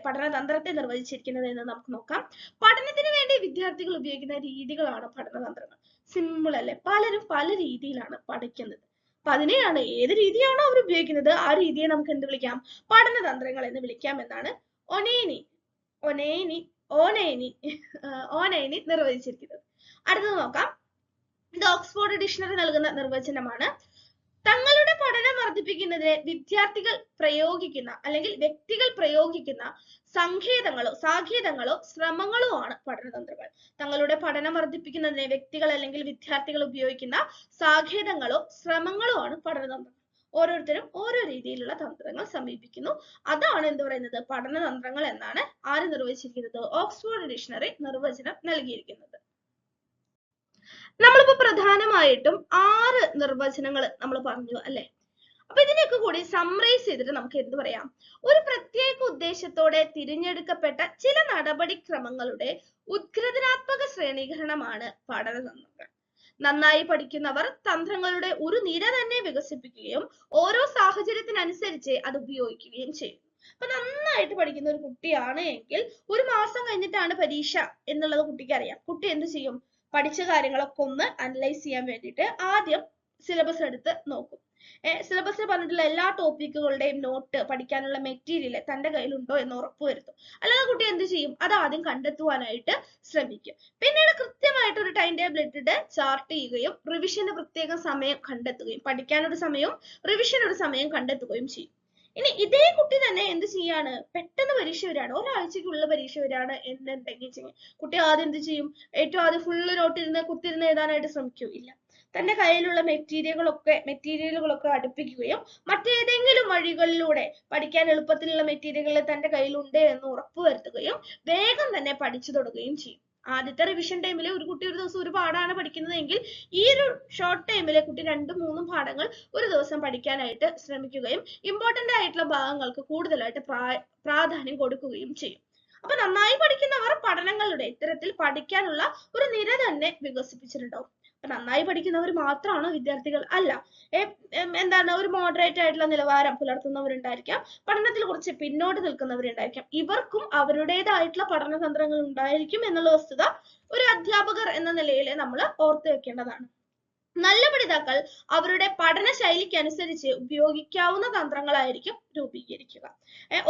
പഠനതന്ത്രത്തെ നിർവചിച്ചിരിക്കുന്നത് എന്ന് നമുക്ക് നോക്കാം. പഠനത്തിന് വേണ്ടി വിദ്യാർത്ഥികൾ ഉപയോഗിക്കുന്ന രീതികളാണ് പഠനതന്ത്രങ്ങൾ. സിമ്പിൾ അല്ലേ? പലരും പല രീതിയിലാണ് പഠിക്കുന്നത്. അപ്പൊ അതിനെയാണ്, ഏത് രീതിയാണോ അവർ ഉപയോഗിക്കുന്നത് ആ രീതിയെ നമുക്ക് എന്ത് വിളിക്കാം? പഠനതന്ത്രങ്ങൾ എന്ന് വിളിക്കാം എന്നാണ് ഓനൈനി നിർവചിച്ചിരിക്കുന്നത്. അടുത്തത് നോക്കാം. ഇത് ഓക്സ്ഫോർഡ് ഡിക്ഷണറി നൽകുന്ന നിർവചനമാണ്. തങ്ങളുടെ പഠനം വർദ്ധിപ്പിക്കുന്നതിന് വിദ്യാർത്ഥികൾ പ്രയോഗിക്കുന്ന അല്ലെങ്കിൽ വ്യക്തികൾ പ്രയോഗിക്കുന്ന സാങ്കേതങ്ങളോ ശ്രമങ്ങളോ ആണ് പഠനതന്ത്രങ്ങൾ. തങ്ങളുടെ പഠനം വർദ്ധിപ്പിക്കുന്നതിന് വ്യക്തികൾ അല്ലെങ്കിൽ വിദ്യാർത്ഥികൾ ഉപയോഗിക്കുന്ന സാങ്കേതങ്ങളോ ശ്രമങ്ങളോ ആണ് പഠനതന്ത്രങ്ങൾ. ഓരോരുത്തരും ഓരോ രീതിയിലുള്ള തന്ത്രങ്ങൾ സമീപിക്കുന്നു. അതാണ് എന്ത് പറയുന്നത്, പഠനതന്ത്രങ്ങൾ എന്നാണ് ആര് നിർവചിച്ചിരിക്കുന്നത്, ഓക്സ്ഫോർഡ് ഡിക്ഷണറി നിർവചനം നൽകിയിരിക്കുന്നത്. നമ്മളിപ്പോ പ്രധാനമായിട്ടും 6 നിർവചനങ്ങൾ നമ്മൾ പറഞ്ഞു അല്ലെ. അപ്പൊ ഇതിനെയൊക്കെ കൂടി സമ്മറൈസ് ചെയ്തിട്ട് നമുക്ക് എന്ത് പറയാം, ഒരു പ്രത്യേക ഉദ്ദേശത്തോടെ തിരഞ്ഞെടുക്കപ്പെട്ട ചില നടപടിക്രമങ്ങളുടെ ഉദ്ഗ്രഥനാത്മക ശ്രേണീകരണമാണ് പഠനതന്ത്രങ്ങൾ. നന്നായി പഠിക്കുന്നവർ തന്ത്രങ്ങളുടെ ഒരു നിര തന്നെ വികസിപ്പിക്കുകയും ഓരോ സാഹചര്യത്തിനനുസരിച്ച് അത് ഉപയോഗിക്കുകയും ചെയ്യും. അപ്പൊ നന്നായിട്ട് പഠിക്കുന്ന ഒരു കുട്ടിയാണ് എങ്കിൽ ഒരു മാസം കഴിഞ്ഞിട്ടാണ് പരീക്ഷ എന്നുള്ളത് കുട്ടിക്ക് അറിയാം. കുട്ടി എന്ത് ചെയ്യും, പഠിച്ച കാര്യങ്ങളൊക്കെ ഒന്ന് അനലൈസ് ചെയ്യാൻ വേണ്ടിയിട്ട് ആദ്യം സിലബസ് എടുത്ത് നോക്കും. സിലബസിൽ പറഞ്ഞിട്ടുള്ള എല്ലാ ടോപ്പിക്കുകളുടെയും നോട്ട്, പഠിക്കാനുള്ള മെറ്റീരിയൽ തന്റെ കയ്യിലുണ്ടോ എന്ന് ഉറപ്പുവരുത്തും. അല്ലാതെ കുട്ടി എന്ത് ചെയ്യും, അത് ആദ്യം കണ്ടെത്തുവാനായിട്ട് ശ്രമിക്കും. പിന്നീട് കൃത്യമായിട്ട് ഒരു ടൈം ടേബിൾ ഇട്ടിട്ട് ചാർട്ട് ചെയ്യുകയും റിവിഷന് പ്രത്യേക സമയം കണ്ടെത്തുകയും, പഠിക്കാനൊരു സമയവും റിവിഷൻ ഒരു സമയം കണ്ടെത്തുകയും ചെയ്യും. ഇനി ഇതേ കുട്ടി തന്നെ എന്ത് ചെയ്യാണ്, പെട്ടെന്ന് പരീക്ഷ വരികയാണ്, ഒരാഴ്ചക്കുള്ള പരീക്ഷ വരികയാണ് എന്നുണ്ടെങ്കിൽ കുട്ടി ആദ്യം എന്ത് ചെയ്യും, ഏറ്റവും ആദ്യം ഫുള്ള് നോട്ടിരുന്ന് കുത്തിരുന്ന് എഴുതാനായിട്ട് ശ്രമിക്കൂ? ഇല്ല. തന്റെ കയ്യിലുള്ള മെറ്റീരിയലുകളൊക്കെ അടുപ്പിക്കുകയും മറ്റേതെങ്കിലും വഴികളിലൂടെ പഠിക്കാൻ എളുപ്പത്തിലുള്ള മെറ്റീരിയലുകൾ തന്റെ കയ്യിലുണ്ട് എന്ന് ഉറപ്പുവരുത്തുകയും വേഗം തന്നെ പഠിച്ചു തുടങ്ങുകയും ചെയ്യും. ആദ്യത്തെ റിവിഷൻ ടൈമിൽ ഒരു കുട്ടി ഒരു ദിവസം ഒരു പാഠമാണ് പഠിക്കുന്നതെങ്കിൽ ഈ ഒരു ഷോർട്ട് ടൈമിലെ കുട്ടി 2-3 പാഠങ്ങൾ ഒരു ദിവസം പഠിക്കാനായിട്ട് ശ്രമിക്കുകയും ഇമ്പോർട്ടന്റ് ആയിട്ടുള്ള ഭാഗങ്ങൾക്ക് കൂടുതലായിട്ട് പ്രാധാന്യം കൊടുക്കുകയും ചെയ്യും. അപ്പൊ നന്നായി പഠിക്കുന്നവർ പഠനങ്ങളുടെ ഇത്തരത്തിൽ പഠിക്കാനുള്ള ഒരു നിര തന്നെ വികസിപ്പിച്ചിട്ടുണ്ടാവും. അപ്പൊ നന്നായി പഠിക്കുന്നവർ മാത്രമാണോ വിദ്യാർത്ഥികൾ? അല്ല. എന്താണ്, ഒരു മോഡറേറ്റ് ആയിട്ടുള്ള നിലവാരം പുലർത്തുന്നവരുണ്ടായിരിക്കാം, പഠനത്തിൽ കുറച്ച് പിന്നോട്ട് നിൽക്കുന്നവരുണ്ടായിരിക്കാം. ഇവർക്കും അവരുടേതായിട്ടുള്ള പഠനതന്ത്രങ്ങൾ ഉണ്ടായിരിക്കും എന്നുള്ള വസ്തുത ഒരു അധ്യാപകർ എന്ന നിലയിൽ നമ്മൾ ഓർത്തു വെക്കേണ്ടതാണ്. നല്ല പഠിതാക്കൾ അവരുടെ പഠന ശൈലിക്ക് അനുസരിച്ച് ഉപയോഗിക്കാവുന്ന തന്ത്രങ്ങളായിരിക്കും രൂപീകരിക്കുക.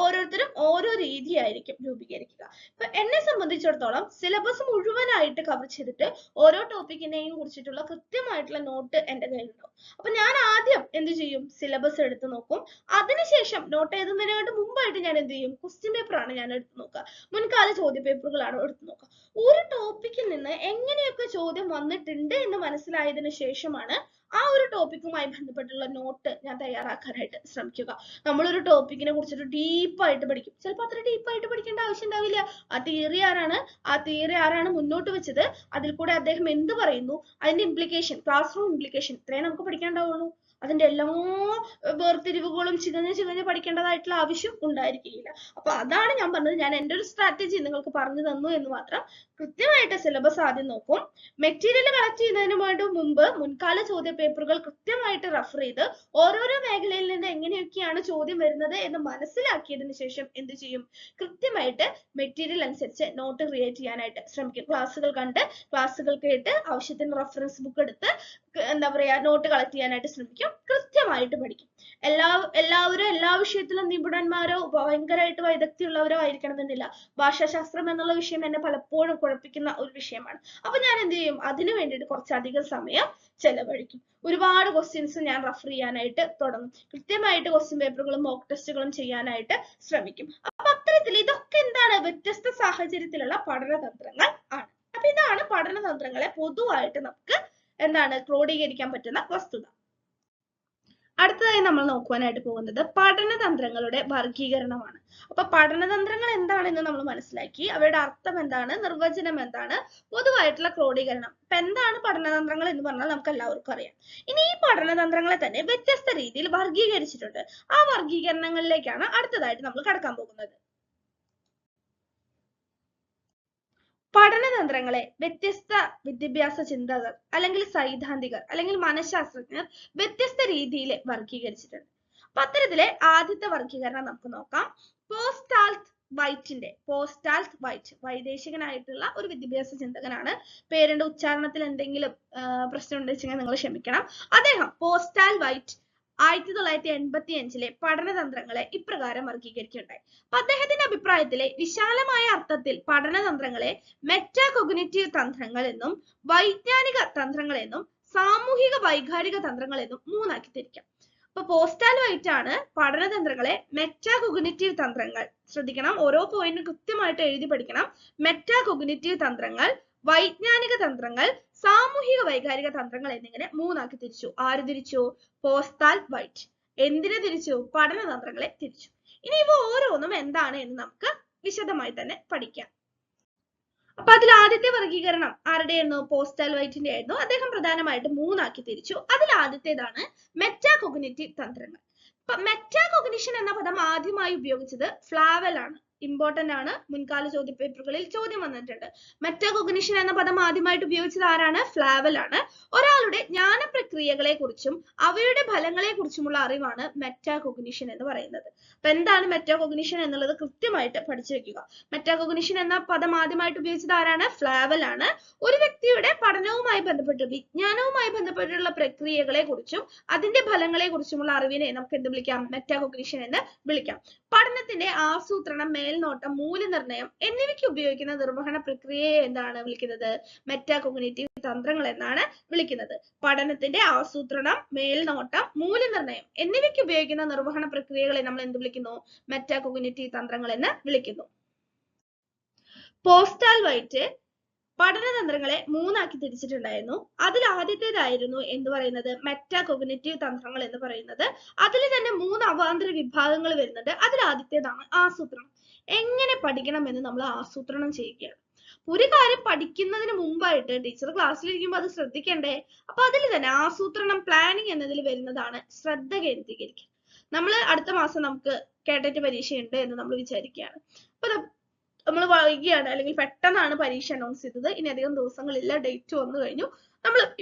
ഓരോരുത്തരും ഓരോ രീതിയായിരിക്കും രൂപീകരിക്കുക. ഇപ്പൊ എന്നെ സംബന്ധിച്ചിടത്തോളം സിലബസ് മുഴുവനായിട്ട് കവർ ചെയ്തിട്ട് ഓരോ ടോപ്പിക്കിനെയും കുറിച്ചിട്ടുള്ള കൃത്യമായിട്ടുള്ള നോട്ട് എന്റെ കയ്യിലുണ്ടാവും. അപ്പൊ ഞാൻ ആദ്യം എന്ത് ചെയ്യും, സിലബസ് എടുത്ത് നോക്കും. അതിനുശേഷം നോട്ട് എഴുതുന്നതിനായിട്ട് മുമ്പായിട്ട് ഞാൻ എന്ത് ചെയ്യും, ക്വസ്റ്റ്യൻ പേപ്പറാണ് ഞാൻ എടുത്ത് നോക്കുക, മുൻകാല ചോദ്യ പേപ്പറുകളാണ് എടുത്ത് നോക്കുക. ഒരു ടോപ്പിക്കിൽ നിന്ന് എങ്ങനെയൊക്കെ ചോദ്യം വന്നിട്ടുണ്ട് എന്ന് മനസ്സിലായതിനു ശേഷമാണ് ആ ഒരു ടോപ്പിക്കുമായി ബന്ധപ്പെട്ടുള്ള നോട്ട് ഞാൻ തയ്യാറാക്കാനായിട്ട് ശ്രമിക്കുക. നമ്മളൊരു ടോപ്പിക്കിനെ കുറിച്ചിട്ട് ഡീപ്പായിട്ട് പഠിക്കും. ചിലപ്പോൾ അത്ര ഡീപ്പായിട്ട് പഠിക്കേണ്ട ആവശ്യം ഉണ്ടാവില്ല. ആ തിയറി ആരാണ് മുന്നോട്ട് വെച്ചത്, അതിൽ കൂടെ അദ്ദേഹം എന്ത് പറയുന്നു, അതിന്റെ ഇംപ്ലിക്കേഷൻ, ക്ലാസ് റൂം ഇംപ്ലിക്കേഷൻ, ഇത്രയും നമുക്ക് പഠിക്കാണ്ടാവുള്ളൂ. അതിന്റെ എല്ലാ വേർതിരിവുകളും ചികഞ്ഞ് പഠിക്കേണ്ടതായിട്ടുള്ള ആവശ്യം ഉണ്ടായിരിക്കില്ല. അപ്പൊ അതാണ് ഞാൻ പറഞ്ഞത്. ഞാൻ എൻ്റെ ഒരു സ്ട്രാറ്റജി നിങ്ങൾക്ക് പറഞ്ഞു തന്നു എന്ന് മാത്രം. കൃത്യമായിട്ട് സിലബസ് ആദ്യം നോക്കും. മെറ്റീരിയൽ കളക്ട് ചെയ്യുന്നതിന് മുമ്പ് മുൻകാല ചോദ്യ പേപ്പറുകൾ കൃത്യമായിട്ട് റെഫർ ചെയ്ത് ഓരോരോ മേഖലയിൽ നിന്ന് എങ്ങനെയൊക്കെയാണ് ചോദ്യം വരുന്നത് എന്ന് മനസ്സിലാക്കിയതിനു ശേഷം എന്ത് ചെയ്യും, കൃത്യമായിട്ട് മെറ്റീരിയൽ അനുസരിച്ച് നോട്ട് ക്രിയേറ്റ് ചെയ്യാനായിട്ട് ശ്രമിക്കും. ക്ലാസ്സുകൾ കണ്ട്, ക്ലാസ്സുകൾ കേട്ട്, ആവശ്യത്തിന് റെഫറൻസ് ബുക്ക് എടുത്ത് എന്താ പറയാ നോട്ട് കളക്ട് ചെയ്യാനായിട്ട് ശ്രമിക്കും. കൃത്യമായിട്ട് പഠിക്കും. എല്ലാവരും എല്ലാ വിഷയത്തിലും നിപുണന്മാരോ ഭയങ്കരമായിട്ട് വൈദഗ്ധ്യമുള്ളവരോ ആയിരിക്കണമെന്നില്ല. ഭാഷാശാസ്ത്രം എന്നുള്ള വിഷയം എന്നെ പലപ്പോഴും കുഴപ്പിക്കുന്ന ഒരു വിഷയമാണ്. അപ്പൊ ഞാൻ എന്ത് ചെയ്യും, അതിനു വേണ്ടിയിട്ട് കുറച്ചധികം സമയം ചെലവഴിക്കും. ഒരുപാട് ക്വസ്റ്റ്യൻസ് ഞാൻ റെഫർ ചെയ്യാനായിട്ട് തുടങ്ങും. കൃത്യമായിട്ട് ക്വസ്റ്റ്യൻ പേപ്പറുകളും മോക്ക് ടെസ്റ്റുകളും ചെയ്യാനായിട്ട് ശ്രമിക്കും. അപ്പൊ അത്തരത്തിൽ ഇതൊക്കെ എന്താണ്, വ്യത്യസ്ത സാഹചര്യത്തിലുള്ള പഠനതന്ത്രങ്ങൾ ആണ്. അപ്പൊ ഇതാണ് പഠനതന്ത്രങ്ങളെ പൊതുവായിട്ട് നമുക്ക് എന്താണ് ക്രോഡീകരിക്കാൻ പറ്റുന്ന വസ്തുത. അടുത്തതായി നമ്മൾ നോക്കുവാനായിട്ട് പോകുന്നത് പഠനതന്ത്രങ്ങളുടെ വർഗീകരണമാണ്. അപ്പൊ പഠനതന്ത്രങ്ങൾ എന്താണെന്ന് നമ്മൾ മനസ്സിലാക്കി, അവയുടെ അർത്ഥം എന്താണ്, നിർവചനം എന്താണ്, പൊതുവായിട്ടുള്ള ക്രോഡീകരണം. ഇപ്പൊ എന്താണ് പഠനതന്ത്രങ്ങൾ എന്ന് പറഞ്ഞാൽ നമുക്ക് എല്ലാവർക്കും അറിയാം. ഇനി ഈ പഠനതന്ത്രങ്ങളെ തന്നെ വ്യത്യസ്ത രീതിയിൽ വർഗീകരിച്ചിട്ടുണ്ട്. ആ വർഗീകരണങ്ങളിലേക്കാണ് അടുത്തതായിട്ട് നമ്മൾ കടക്കാൻ പോകുന്നത്. പഠനതന്ത്രങ്ങളെ വ്യത്യസ്ത വിദ്യാഭ്യാസ ചിന്തകർ അല്ലെങ്കിൽ സൈദ്ധാന്തികർ അല്ലെങ്കിൽ മനഃശാസ്ത്രജ്ഞർ വ്യത്യസ്ത രീതിയിൽ വർഗീകരിച്ചിട്ടുണ്ട്. അപ്പൊ അത്തരത്തിലെ ആദ്യത്തെ വർഗീകരണം നമുക്ക് നോക്കാം. പോസ്റ്റാൾട്ട് വൈറ്റ് വൈദേശികനായിട്ടുള്ള ഒരു വിദ്യാഭ്യാസ ചിന്തകനാണ്. പേരിന്റെ ഉച്ചാരണത്തിൽ എന്തെങ്കിലും പ്രശ്നം ഉണ്ടെങ്കിൽ നിങ്ങൾ ക്ഷമിക്കണം. അദ്ദേഹം പോസ്റ്റാൽ വൈറ്റ് 1985 പഠനതന്ത്രങ്ങളെ ഇപ്രകാരം വർഗീകരിക്കുകയുണ്ടായി. അപ്പൊ അദ്ദേഹത്തിന്റെ അഭിപ്രായത്തിലെ വിശാലമായ അർത്ഥത്തിൽ പഠനതന്ത്രങ്ങളെ മെറ്റാകോഗ്നിറ്റീവ് തന്ത്രങ്ങൾ എന്നും വൈജ്ഞാനിക തന്ത്രങ്ങൾ എന്നും സാമൂഹിക വൈകാരിക തന്ത്രങ്ങൾ എന്നും മൂന്നാക്കി തിരിക്കാം. അപ്പൊ പോസ്റ്റാൽ വൈറ്റ് ആണ് പഠനതന്ത്രങ്ങളെ മെറ്റാകോഗ്നിറ്റീവ് തന്ത്രങ്ങൾ, ശ്രദ്ധിക്കണം, ഓരോ പോയിന്റും കൃത്യമായിട്ട് എഴുതി പഠിക്കണം. മെറ്റാകോഗ്നിറ്റീവ് തന്ത്രങ്ങൾ, വൈജ്ഞാനിക തന്ത്രങ്ങൾ, സാമൂഹിക വൈകാരിക തന്ത്രങ്ങൾ എന്നിങ്ങനെ മൂന്നാക്കി തിരിച്ചു. ആര് തിരിച്ചു? പോസ്റ്റാൽ വൈറ്റ്. എന്തിനെ തിരിച്ചു? പഠനതന്ത്രങ്ങളെ തിരിച്ചു. ഇനി ഇവ ഓരോന്നും എന്താണ് എന്ന് നമുക്ക് വിശദമായി തന്നെ പഠിക്കാം. അപ്പൊ അതിൽ ആദ്യത്തെ വർഗീകരണം ആരുടെയായിരുന്നു? പോസ്റ്റൽ വൈറ്റിന്റെ ആയിരുന്നു. അദ്ദേഹം പ്രധാനമായിട്ട് 3 ആക്കി തിരിച്ചു. അതിൽ ആദ്യത്തേതാണ് മെറ്റാകോഗ്നിറ്റീവ് തന്ത്രങ്ങൾ. അപ്പൊ മെറ്റാകോഗ്നിഷൻ എന്ന പദം ആദ്യമായി ഉപയോഗിച്ചത് ഫ്ലാവൽ ആണ്. ഇമ്പോർട്ടന്റ് ആണ്, മുൻകാല ചോദ്യപേപ്പറുകളിൽ ചോദ്യം വന്നിട്ടുണ്ട്. മെറ്റാകോഗ്നിഷൻ എന്ന പദം ആദ്യമായിട്ട് ഉപയോഗിച്ചത് ആരാണ്? ഫ്ലാവൽ ആണ്. ഒരാളുടെ ജ്ഞാന പ്രക്രിയകളെ കുറിച്ചും അവയുടെ ഫലങ്ങളെ കുറിച്ചുമുള്ള അറിവാണ് മെറ്റാകോഗ്നിഷൻ എന്ന് പറയുന്നത്. അപ്പൊ എന്താണ് മെറ്റാകോഗ്നിഷൻ എന്നുള്ളത് കൃത്യമായിട്ട് പഠിച്ചു വെക്കുക. മെറ്റാകോഗ്നിഷൻ എന്ന പദം ആദ്യമായിട്ട് ഉപയോഗിച്ചത് ആരാണ്? ഫ്ലാവൽ ആണ്. ഒരു വ്യക്തിയുടെ പഠനവുമായി ബന്ധപ്പെട്ട് വിജ്ഞാനവുമായി ബന്ധപ്പെട്ടുള്ള പ്രക്രിയകളെ കുറിച്ചും അതിന്റെ ഫലങ്ങളെ കുറിച്ചുമുള്ള അറിവിനെ നമുക്ക് എന്ത് വിളിക്കാം? മെറ്റാകോഗ്നിഷൻ എന്ന് വിളിക്കാം. പഠനത്തിന്റെ ആസൂത്രണം, മേൽനോട്ടം, മൂല്യനിർണ്ണയം എന്നിവയ്ക്ക് ഉപയോഗിക്കുന്ന നിർവഹണ പ്രക്രിയയെ എന്താണ് വിളിക്കുന്നത്? മെറ്റാകോഗ്നിറ്റീവ് തന്ത്രങ്ങൾ എന്നാണ് വിളിക്കുന്നത്. പഠനത്തിന്റെ ആസൂത്രണം, മേൽനോട്ടം, മൂല്യനിർണ്ണയം എന്നിവയ്ക്ക് ഉപയോഗിക്കുന്ന നിർവഹണ പ്രക്രിയകളെ നമ്മൾ എന്ത് വിളിക്കുന്നു? മെറ്റാകോഗ്നിറ്റീവ് തന്ത്രങ്ങൾ എന്ന് വിളിക്കുന്നു. പോസ്റ്റൽ വൈറ്റ് പഠനതന്ത്രങ്ങളെ 3 ആക്കി തിരിച്ചിട്ടുണ്ടായിരുന്നു. അതിൽ ആദ്യത്തേതായിരുന്നു എന്ന് പറയുന്നത് മെറ്റാകോഗ്നിറ്റീവ് തന്ത്രങ്ങൾ എന്ന് പറയുന്നത്. അതിൽ തന്നെ 3 അവാന്തര വിഭാഗങ്ങൾ വരുന്നുണ്ട്. അതിൽ ആദ്യത്തേതാണ് ആസൂത്രണം. എങ്ങനെ പഠിക്കണം എന്ന് നമ്മൾ ആസൂത്രണം ചെയ്യുകയാണ്. ഒരു കാര്യം പഠിക്കുന്നതിന് മുമ്പായിട്ട് ടീച്ചർ ക്ലാസ്സിലിരിക്കുമ്പോൾ അത് ശ്രദ്ധിക്കണ്ടേ? അപ്പൊ അതിൽ തന്നെ ആസൂത്രണം, പ്ലാനിങ് എന്നതിൽ വരുന്നതാണ് ശ്രദ്ധ കേന്ദ്രീകരിക്കുക. നമ്മൾ അടുത്ത മാസം നമുക്ക് കേട്ടറ്റ് പരീക്ഷയുണ്ട് എന്ന് നമ്മൾ വിചാരിക്കുകയാണ്. അപ്പൊ നമ്മൾ വൈകിയാണ്, അല്ലെങ്കിൽ പെട്ടെന്നാണ് പരീക്ഷ അനൗൺസ് ചെയ്തത്. ഇനി അധികം ദിവസങ്ങളില്ല, ഡേറ്റ് വന്നു കഴിഞ്ഞു.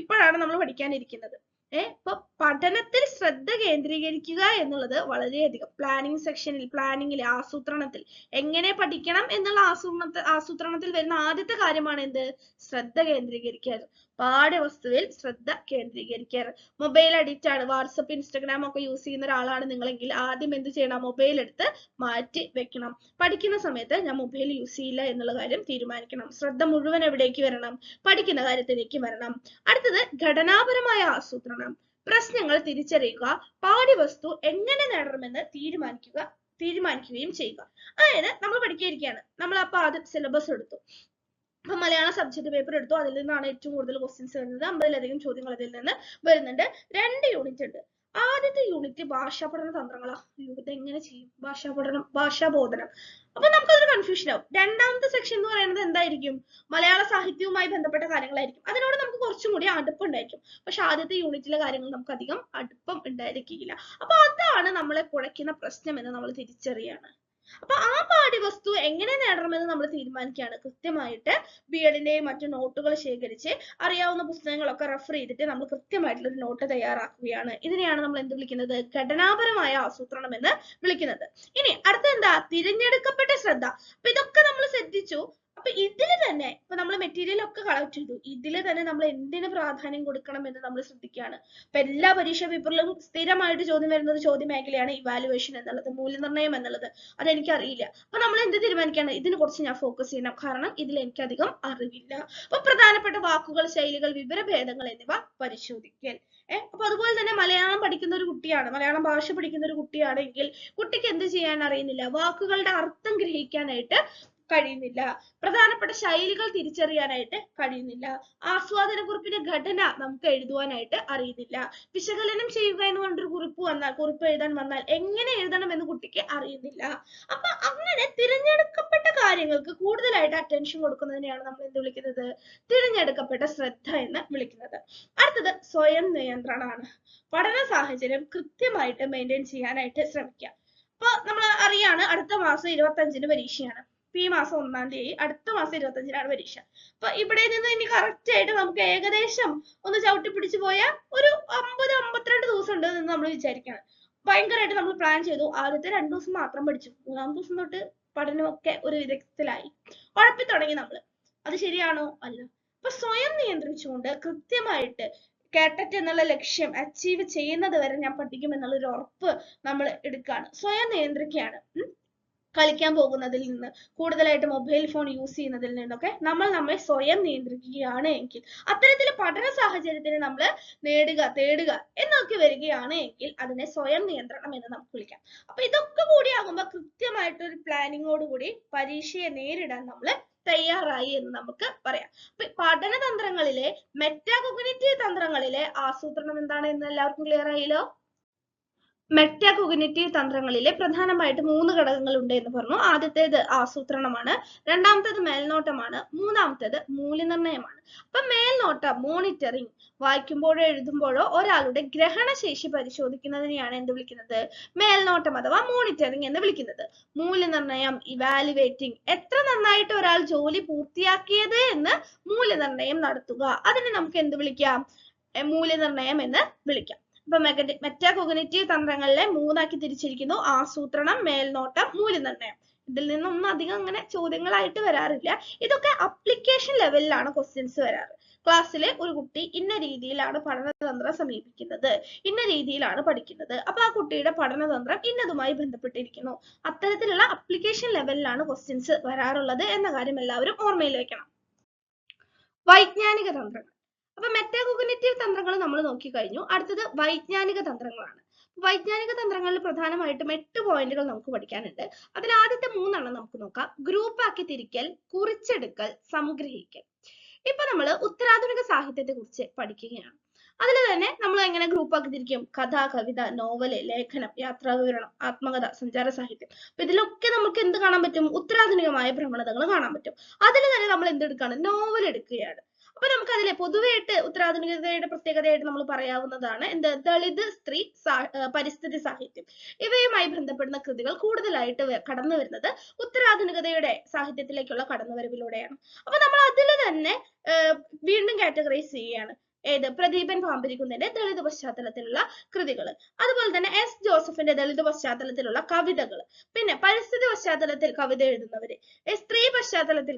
ഇപ്പോഴാണ് നമ്മൾ പഠിക്കാനിരിക്കുന്നത്. ഇപ്പൊ പഠനത്തിൽ ശ്രദ്ധ കേന്ദ്രീകരിക്കുക എന്നുള്ളത് വളരെയധികം പ്ലാനിങ് സെക്ഷനിൽ, പ്ലാനിങ്ങിൽ, ആസൂത്രണത്തിൽ എങ്ങനെ പഠിക്കണം എന്നുള്ള ആസൂത്രണത്തിൽ വരുന്ന ആദ്യത്തെ കാര്യമാണ് എന്ത്? ശ്രദ്ധ കേന്ദ്രീകരിക്കുക. പാഠ്യവസ്തുവിൽ ശ്രദ്ധ കേന്ദ്രീകരിക്കുക. മൊബൈൽ അഡിക്റ്റ് ആണ്, വാട്സപ്പ്, ഇൻസ്റ്റഗ്രാം ഒക്കെ യൂസ് ചെയ്യുന്ന ഒരാളാണ് നിങ്ങളെങ്കിൽ ആദ്യം എന്ത് ചെയ്യണം? മൊബൈൽ എടുത്ത് മാറ്റി വെക്കണം. പഠിക്കുന്ന സമയത്ത് ഞാൻ മൊബൈൽ യൂസ് ചെയ്യില്ല എന്നുള്ള കാര്യം തീരുമാനിക്കണം. ശ്രദ്ധ മുഴുവൻ എവിടേക്ക് വരണം? പഠിക്കുന്ന കാര്യത്തിലേക്ക് വരണം. അടുത്തത് ഘടനാപരമായ ആസൂത്രണം. പ്രശ്നങ്ങൾ തിരിച്ചറിയുക, പാഠ്യവസ്തു എങ്ങനെ നേടണമെന്ന് തീരുമാനിക്കുകയും ചെയ്യുക. അതായത് നമ്മൾ പഠിക്കുകയാണ്. നമ്മൾ അപ്പൊ ആദ്യം സിലബസ് എടുത്തു. അപ്പൊ മലയാളം സബ്ജക്ട് പേപ്പർ എടുത്തു. അതിൽ നിന്നാണ് ഏറ്റവും കൂടുതൽ ക്വസ്റ്റ്യൻസ് വരുന്നത്. 50-ലധികം ചോദ്യങ്ങൾ അതിൽ നിന്ന് വരുന്നുണ്ട്. 2 യൂണിറ്റ് ഉണ്ട്. ആദ്യത്തെ യൂണിറ്റ് ഭാഷാ പഠന തന്ത്രങ്ങളാ. ഇത് എങ്ങനെ ചെയ്യും? ഭാഷാബോധനം. അപ്പൊ നമുക്കതൊരു കൺഫ്യൂഷൻ ആവും. രണ്ടാമത്തെ സെക്ഷൻ എന്ന് പറയുന്നത് എന്തായിരിക്കും? മലയാള സാഹിത്യവുമായി ബന്ധപ്പെട്ട കാര്യങ്ങളായിരിക്കും. അതിനോട് നമുക്ക് കുറച്ചും കൂടി അടുപ്പുണ്ടായിരിക്കും. പക്ഷെ ആദ്യത്തെ യൂണിറ്റിലെ കാര്യങ്ങൾ നമുക്ക് അധികം അടുപ്പം ഉണ്ടായിരിക്കില്ല. അപ്പൊ അതാണ് നമ്മളെ കുഴയ്ക്കുന്ന പ്രശ്നം എന്ന് നമ്മൾ തിരിച്ചറിയാണ്. അപ്പൊ ആ പാഠ്യവസ്തു എങ്ങനെ നേടണമെന്ന് നമ്മൾ തീരുമാനിക്കുകയാണ്. കൃത്യമായിട്ട് ബി.എഡിന്റെയും മറ്റു നോട്ടുകൾ ശേഖരിച്ച് അറിയാവുന്ന പുസ്തകങ്ങളൊക്കെ റെഫർ ചെയ്തിട്ട് നമ്മൾ കൃത്യമായിട്ടുള്ള ഒരു നോട്ട് തയ്യാറാക്കുകയാണ്. ഇതിനെയാണ് നമ്മൾ എന്ത് വിളിക്കുന്നത്? ഘടനാപരമായ ആസൂത്രണം എന്ന് വിളിക്കുന്നത്. ഇനി അടുത്ത എന്താ? തിരഞ്ഞെടുക്കപ്പെട്ട ശ്രദ്ധ. അപ്പൊ ഇതൊക്കെ നമ്മൾ ശ്രദ്ധിച്ചു. അപ്പൊ ഇതില് തന്നെ ഇപ്പൊ നമ്മൾ മെറ്റീരിയൽ ഒക്കെ കളക്ട് ചെയ്തു. ഇതില് തന്നെ നമ്മൾ എന്തിന് പ്രാധാന്യം കൊടുക്കണം എന്ന് നമ്മൾ ശ്രദ്ധിക്കുകയാണ്. ഇപ്പൊ എല്ലാ പരീക്ഷാ പേപ്പറിലും സ്ഥിരമായിട്ട് ചോദ്യം വരുന്ന ഒരു ചോദ്യ മേഖലയാണ് ഇവാലുവേഷൻ എന്നുള്ളത്, മൂല്യനിർണ്ണയം എന്നുള്ളത്. അതെനിക്കറിയില്ല. അപ്പൊ നമ്മൾ എന്ത് തീരുമാനിക്കുകയാണ്? ഇതിനെ കുറിച്ച് ഞാൻ ഫോക്കസ് ചെയ്യണം, കാരണം ഇതിൽ എനിക്കധികം അറിവില്ല. അപ്പൊ പ്രധാനപ്പെട്ട വാക്കുകൾ, ശൈലികൾ, വിവരഭേദങ്ങൾ എന്നിവ പരിശോധിക്കൽ. അപ്പൊ അതുപോലെ തന്നെ മലയാളം പഠിക്കുന്ന ഒരു കുട്ടിയാണ്, മലയാളം ഭാഷ പഠിക്കുന്ന ഒരു കുട്ടിയാണെങ്കിൽ കുട്ടിക്ക് എന്ത് ചെയ്യാൻ അറിയുന്നില്ല? വാക്കുകളുടെ അർത്ഥം ഗ്രഹിക്കാനായിട്ട് കഴിയുന്നില്ല. പ്രധാനപ്പെട്ട ശൈലികൾ തിരിച്ചറിയാനായിട്ട് കഴിയുന്നില്ല. ആസ്വാദന കുറിപ്പിന്റെ ഘടന നമുക്ക് എഴുതുവാനായിട്ട് അറിയുന്നില്ല. വിശകലനം ചെയ്യുക എന്ന് പറഞ്ഞൊരു കുറിപ്പ് എഴുതാൻ വന്നാൽ എങ്ങനെ എഴുതണം എന്ന് കുട്ടിക്ക് അറിയുന്നില്ല. അപ്പൊ അങ്ങനെ തിരഞ്ഞെടുക്കപ്പെട്ട കാര്യങ്ങൾക്ക് കൂടുതലായിട്ട് അറ്റൻഷൻ കൊടുക്കുന്നതിനെയാണ് നമ്മൾ എന്ത് വിളിക്കുന്നത്? തിരഞ്ഞെടുക്കപ്പെട്ട ശ്രദ്ധ എന്ന് വിളിക്കുന്നത്. അടുത്തത് സ്വയം നിയന്ത്രണമാണ്. പഠന സാഹചര്യം കൃത്യമായിട്ട് മെയിൻറ്റെയിൻ ചെയ്യാനായിട്ട് ശ്രമിക്കുക. അപ്പൊ നമ്മൾ അറിയാണ്, അടുത്ത മാസം 25-ന് പരീക്ഷയാണ്. ഈ മാസം 1-ാം തീയതി, അടുത്ത മാസം 25-നാണ് പരീക്ഷ. അപ്പൊ ഇവിടെ നിന്ന് ഇനി കറക്റ്റ് ആയിട്ട് നമുക്ക് ഏകദേശം ഒന്ന് ചവിട്ടി പിടിച്ചു പോയാൽ ഒരു 50-52 ദിവസം ഉണ്ട് എന്ന് നമ്മൾ വിചാരിക്കണം. ഭയങ്കരമായിട്ട് നമ്മൾ പ്ലാൻ ചെയ്തു. ആദ്യത്തെ 2 ദിവസം മാത്രം പഠിച്ചു. 3-ാം ദിവസം തൊട്ട് പഠനമൊക്കെ ഒരു വിധത്തിലായി. ഉഴപ്പി തുടങ്ങി നമ്മൾ. അത് ശരിയാണോ? അല്ല. അപ്പൊ സ്വയം നിയന്ത്രിച്ചുകൊണ്ട് കൃത്യമായിട്ട് കേട്ടറ്റ് എന്നുള്ള ലക്ഷ്യം അച്ചീവ് ചെയ്യുന്നത് വരെ ഞാൻ പഠിക്കും എന്നുള്ളൊരു ഉറപ്പ് നമ്മൾ എടുക്കുകയാണ്. സ്വയം നിയന്ത്രിക്കുകയാണ്. കളിക്കാൻ പോകുന്നതിൽ നിന്ന്, കൂടുതലായിട്ട് മൊബൈൽ ഫോൺ യൂസ് ചെയ്യുന്നതിൽ നിന്നൊക്കെ നമ്മളെ സ്വയം നിയന്ത്രിക്കുകയാണ് എങ്കിൽ, അത്തരത്തിൽ പഠന സാഹചര്യത്തിന് നമ്മൾ തേടുക എന്നൊക്കെ വരികയാണ് എങ്കിൽ അതിനെ സ്വയം നിയന്ത്രണം എന്ന് നമുക്ക് വിളിക്കാം. അപ്പൊ ഇതൊക്കെ കൂടി ആകുമ്പോൾ കൃത്യമായിട്ടൊരു പ്ലാനിങ്ങോടുകൂടി പരീക്ഷയെ നേരിടാൻ നമ്മൾ തയ്യാറായി എന്ന് നമുക്ക് പറയാം. അപ്പൊ പഠനതന്ത്രങ്ങളിലെ മെറ്റാകോഗ്നിറ്റീവ് തന്ത്രങ്ങളിലെ ആസൂത്രണം എന്താണ് എന്ന് എല്ലാവർക്കും ക്ലിയർ ആയല്ലോ? മെറ്റാകോഗ്നിറ്റീവ് തന്ത്രങ്ങളിലെ പ്രധാനമായിട്ട് 3 ഘടകങ്ങളുണ്ട് എന്ന് പറഞ്ഞു. ആദ്യത്തേത് ആസൂത്രണമാണ്, രണ്ടാമത്തേത് മേൽനോട്ടമാണ്, മൂന്നാമത്തേത് മൂല്യനിർണ്ണയമാണ്. അപ്പൊ മേൽനോട്ടം, മോണിറ്ററിംഗ്, വായിക്കുമ്പോഴോ എഴുതുമ്പോഴോ ഒരാളുടെ ഗ്രഹണശേഷി പരിശോധിക്കുന്നതിനെയാണ് എന്ത് വിളിക്കുന്നത്? മേൽനോട്ടം അഥവാ മോണിറ്ററിംഗ് എന്ന് വിളിക്കുന്നത്. മൂല്യനിർണ്ണയം, ഇവാലുവേറ്റിംഗ്, എത്ര നന്നായിട്ട് ഒരാൾ ജോലി പൂർത്തിയാക്കിയത് എന്ന് മൂല്യനിർണ്ണയം നടത്തുക, അതിനെ നമുക്ക് എന്ത് വിളിക്കാം? മൂല്യനിർണ്ണയം എന്ന് വിളിക്കാം. അപ്പൊ മെറ്റാകോഗ്നിറ്റീവ് തന്ത്രങ്ങളിലെ 3ആക്കി തിരിച്ചിരിക്കുന്നു: ആസൂത്രണം, മേൽനോട്ടം, മൂല്യനിർണ്ണയം. ഇതിൽ നിന്നൊന്നും അധികം അങ്ങനെ ചോദ്യങ്ങളായിട്ട് വരാറില്ല. ഇതൊക്കെ അപ്ലിക്കേഷൻ ലെവലിലാണ് ക്വസ്റ്റ്യൻസ് വരാറ്. ക്ലാസ്സിലെ ഒരു കുട്ടി ഇന്ന രീതിയിലാണ് പഠനതന്ത്രം സമീപിക്കുന്നത്, ഇന്ന രീതിയിലാണ് പഠിക്കുന്നത്, അപ്പൊ ആ കുട്ടിയുടെ പഠനതന്ത്രം ഇന്നതുമായി ബന്ധപ്പെട്ടിരിക്കുന്നു. അത്തരത്തിലുള്ള അപ്ലിക്കേഷൻ ലെവലിലാണ് ക്വസ്റ്റ്യൻസ് വരാറുള്ളത് എന്ന കാര്യം എല്ലാവരും ഓർമ്മയിൽ വെക്കണം. വൈജ്ഞാനിക തന്ത്രങ്ങൾ. അപ്പൊ മെറ്റാകോഗ്നിറ്റീവ് തന്ത്രങ്ങൾ നമ്മൾ നോക്കിക്കഴിഞ്ഞു. അടുത്തത് വൈജ്ഞാനിക തന്ത്രങ്ങളാണ്. വൈജ്ഞാനിക തന്ത്രങ്ങളിൽ പ്രധാനമായിട്ടും 8 പോയിന്റുകൾ നമുക്ക് പഠിക്കാനുണ്ട്. അതിൽ ആദ്യത്തെ 3 നമുക്ക് നോക്കാം. ഗ്രൂപ്പ് ആക്കി തിരിക്കൽ, കുറിച്ചെടുക്കൽ, സംഗ്രഹിക്കൽ. ഇപ്പൊ നമ്മൾ ഉത്തരാധുനിക സാഹിത്യത്തെ കുറിച്ച് പഠിക്കുകയാണ്. അതിൽ തന്നെ നമ്മൾ എങ്ങനെ ഗ്രൂപ്പ് ആക്കി തിരിക്കും? കഥ, കവിത, നോവല്, ലേഖനം, യാത്രാവിവരണം, ആത്മകഥ, സഞ്ചാര സാഹിത്യം. അപ്പൊ ഇതിലൊക്കെ നമുക്ക് എന്ത് കാണാൻ പറ്റും? ഉത്തരാധുനികമായ പ്രവണതകൾ കാണാൻ പറ്റും. അതിൽ തന്നെ നമ്മൾ എന്തെടുക്കുകയാണ്? നോവൽ എടുക്കുകയാണ്. അപ്പൊ നമുക്ക് അതിലെ പൊതുവെയായിട്ട് ഉത്തരാധുനികതയുടെ പ്രത്യേകതയായിട്ട് നമ്മൾ പറയാവുന്നതാണ് എന്ത്? ദളിത്, സ്ത്രീ, പരിസ്ഥിതി സാഹിത്യം. ഇവയുമായി ബന്ധപ്പെടുന്ന കൃതികൾ കൂടുതലായിട്ട് കടന്നു വരുന്നത് ഉത്തരാധുനികതയുടെ സാഹിത്യത്തിലേക്കുള്ള കടന്നുവരവിലൂടെയാണ്. അപ്പൊ നമ്മൾ അതിൽ തന്നെ വീണ്ടും കാറ്റഗറൈസ് ചെയ്യുകയാണ്. ഏത്? പ്രദീപൻ പാമ്പരിക്കുന്നിന്റെ ദളിത് പശ്ചാത്തലത്തിലുള്ള കൃതികൾ, അതുപോലെ തന്നെ എസ് ജോസഫിന്റെ ദളിത് പശ്ചാത്തലത്തിലുള്ള കവിതകൾ, പിന്നെ പരിസ്ഥിതി പശ്ചാത്തലത്തിൽ കവിത എഴുതുന്നവര്, സ്ത്രീ പശ്ചാത്തലത്തിൽ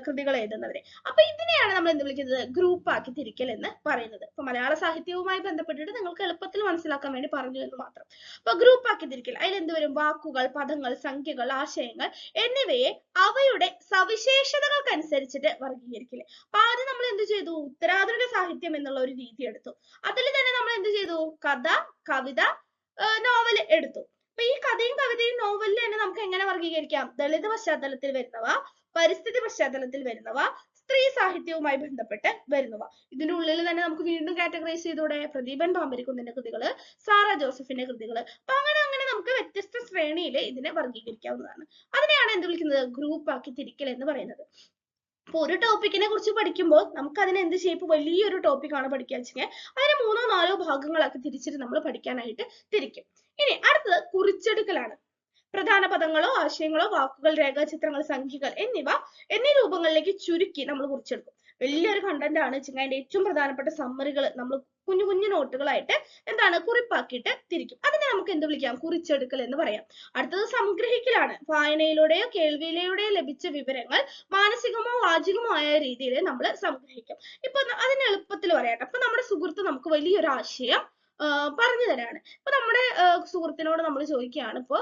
കൃതികൾ എഴുതുന്നവര്. അപ്പൊ ഇതിനെയാണ് നമ്മൾ എന്ത് വിളിക്കുന്നത്? ഗ്രൂപ്പ് ആക്കി തിരിക്കൽ എന്ന് പറയുന്നത്. ഇപ്പൊ മലയാള സാഹിത്യവുമായി ബന്ധപ്പെട്ടിട്ട് നിങ്ങൾക്ക് എളുപ്പത്തിൽ മനസ്സിലാക്കാൻ വേണ്ടി പറഞ്ഞു എന്ന് മാത്രം. അപ്പൊ ഗ്രൂപ്പ് ആക്കി തിരിക്കൽ, അതിൽ എന്ത് വരും? വാക്കുകൾ, പദങ്ങൾ, സംഖ്യകൾ, ആശയങ്ങൾ എന്നിവയെ അവയുടെ സവിശേഷതകൾക്കനുസരിച്ചിട്ട് വർഗീകരിക്കില്ല. അപ്പൊ ആദ്യം നമ്മൾ എന്ത് ചെയ്തു? ഉത്തരാധുനിക സാഹിത്യം എന്നുള്ള ഒരു രീതി എടുത്തു. അതിൽ തന്നെ നമ്മൾ എന്ത് ചെയ്തു? കഥ, കവിത, നോവൽ എടുത്തു. അപ്പൊ ഈ കഥയും കവിതയും നോവലിൽ തന്നെ നമുക്ക് എങ്ങനെ വർഗീകരിക്കാം? ദളിത് പശ്ചാത്തലത്തിൽ വരുന്നവ, പരിസ്ഥിതി പശ്ചാത്തലത്തിൽ വരുന്നവ, സ്ത്രീ സാഹിത്യവുമായി ബന്ധപ്പെട്ട് വരുന്നവ. ഇതിന്റെ ഉള്ളിൽ തന്നെ നമുക്ക് വീണ്ടും കാറ്റഗറൈസ് ചെയ്തൂടെ? പ്രദീപൻ പാമ്പരിക്കുന്നിന്റെ കൃതികള്, സാറ ജോസഫിന്റെ കൃതികള്. അപ്പൊ അങ്ങനെ നമുക്ക് വ്യത്യസ്ത ശ്രേണിയിൽ ഇതിനെ വർഗീകരിക്കാവുന്നതാണ്. അതിനെയാണ് എന്ത് വിളിക്കുന്നത്? ഗ്രൂപ്പ് ആക്കി തിരിക്കൽ എന്ന് പറയുന്നത്. അപ്പൊ ഒരു ടോപ്പിക്കിനെ കുറിച്ച് പഠിക്കുമ്പോൾ നമുക്ക് അതിനെ എന്ത് ചെയ്യും? ഇപ്പൊ വലിയൊരു ടോപ്പിക്കാണ് പഠിക്കുക വെച്ചാൽ അതിനെ 3-4 ഭാഗങ്ങളാക്കി തിരിച്ചിട്ട് നമ്മൾ പഠിക്കാനായിട്ട് തിരിക്കും. ഇനി അടുത്തത് കുറിച്ചെടുക്കലാണ്. പ്രധാന പദങ്ങളോ ആശയങ്ങളോ വാക്കുകൾ, രേഖാചിത്രങ്ങൾ, സംഖ്യകൾ എന്നീ രൂപങ്ങളിലേക്ക് ചുരുക്കി നമ്മൾ കുറിച്ചെടുക്കും. വലിയൊരു കണ്ടന്റ് ആണ് വെച്ചാൽ അതിന്റെ ഏറ്റവും പ്രധാനപ്പെട്ട സമ്മറികൾ നമ്മൾ കുഞ്ഞു കുഞ്ഞു നോട്ടുകളായിട്ട് എന്താണ് കുറിപ്പാക്കിയിട്ട് തിരിക്കും. അതിനെ നമുക്ക് എന്ത് വിളിക്കാം? കുറിച്ചെടുക്കൽ എന്ന് പറയാം. അടുത്തത് സംഗ്രഹിക്കലാണ്. വായനയിലൂടെയോ കേൾവിയിലൂടെയോ ലഭിച്ച വിവരങ്ങൾ മാനസികമോ വാചികമോ ആയ രീതിയിൽ നമ്മൾ സംഗ്രഹിക്കും. ഇപ്പൊ അതിന് എളുപ്പത്തിൽ പറയാം. അപ്പൊ നമ്മുടെ സുഹൃത്ത് നമുക്ക് വലിയൊരു ആശയം പറഞ്ഞു തരാണ്. ഇപ്പൊ നമ്മുടെ സുഹൃത്തിനോട് നമ്മൾ ചോദിക്കുകയാണ്, ഇപ്പൊ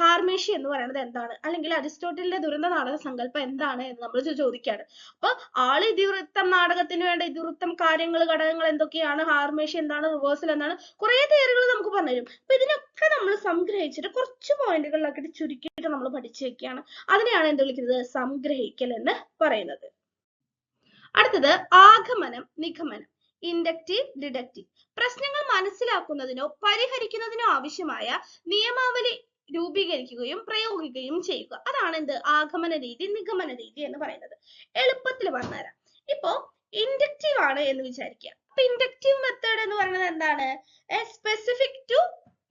ഹാർമേഷ്യ എന്ന് പറയുന്നത് എന്താണ്, അല്ലെങ്കിൽ അരിസ്റ്റോട്ടലിന്റെ ദുരന്ത നാടക സങ്കല്പം എന്താണ് എന്ന് നമ്മൾ ചോദിക്കുകയാണ്. അപ്പൊ ആള് ഇതിവൃത്തം, നാടകത്തിന് വേണ്ട ഇതിവൃത്തം, കാര്യങ്ങൾ, ഘടകങ്ങൾ എന്തൊക്കെയാണ്, ഹാർമേഷ്യ എന്താണ്, റിവേഴ്സൽ എന്താണ്, കുറെ തിയറികൾ നമുക്ക് പറഞ്ഞുതരും. അപ്പൊ ഇതിനൊക്കെ നമ്മൾ സംഗ്രഹിച്ചിട്ട് കുറച്ച് പോയിന്റുകളിലാക്കിയിട്ട് ചുരുക്കിയിട്ട് നമ്മൾ പഠിച്ചു വെക്കുകയാണ്. അതിനെയാണ് എന്ത് വിളിക്കുന്നത്? സംഗ്രഹിക്കൽ എന്ന് പറയുന്നത്. അടുത്തത് ആഗമനം, നിഗമനം, ഇൻഡക്റ്റീവ്, ഡിഡക്റ്റീവ്. പ്രശ്നങ്ങൾ മനസ്സിലാക്കുന്നതിനോ പരിഹരിക്കുന്നതിനോ ആവശ്യമായ നിയമാവലി രൂപീകരിക്കുകയും പ്രയോഗിക്കുകയും ചെയ്യുക. അതാണ് എന്ത്? ആഗമന രീതി, നിഗമന രീതി എന്ന് പറയുന്നത്. എളുപ്പത്തിൽ പറഞ്ഞുതരാം. ഇപ്പോ ഇൻഡക്റ്റീവ് ആണ് എന്ന് വിചാരിക്കുക. അപ്പൊ ഇൻഡക്റ്റീവ് മെത്തേഡ് എന്ന് പറയുന്നത് എന്താണ്? സ്പെസിഫിക് ടു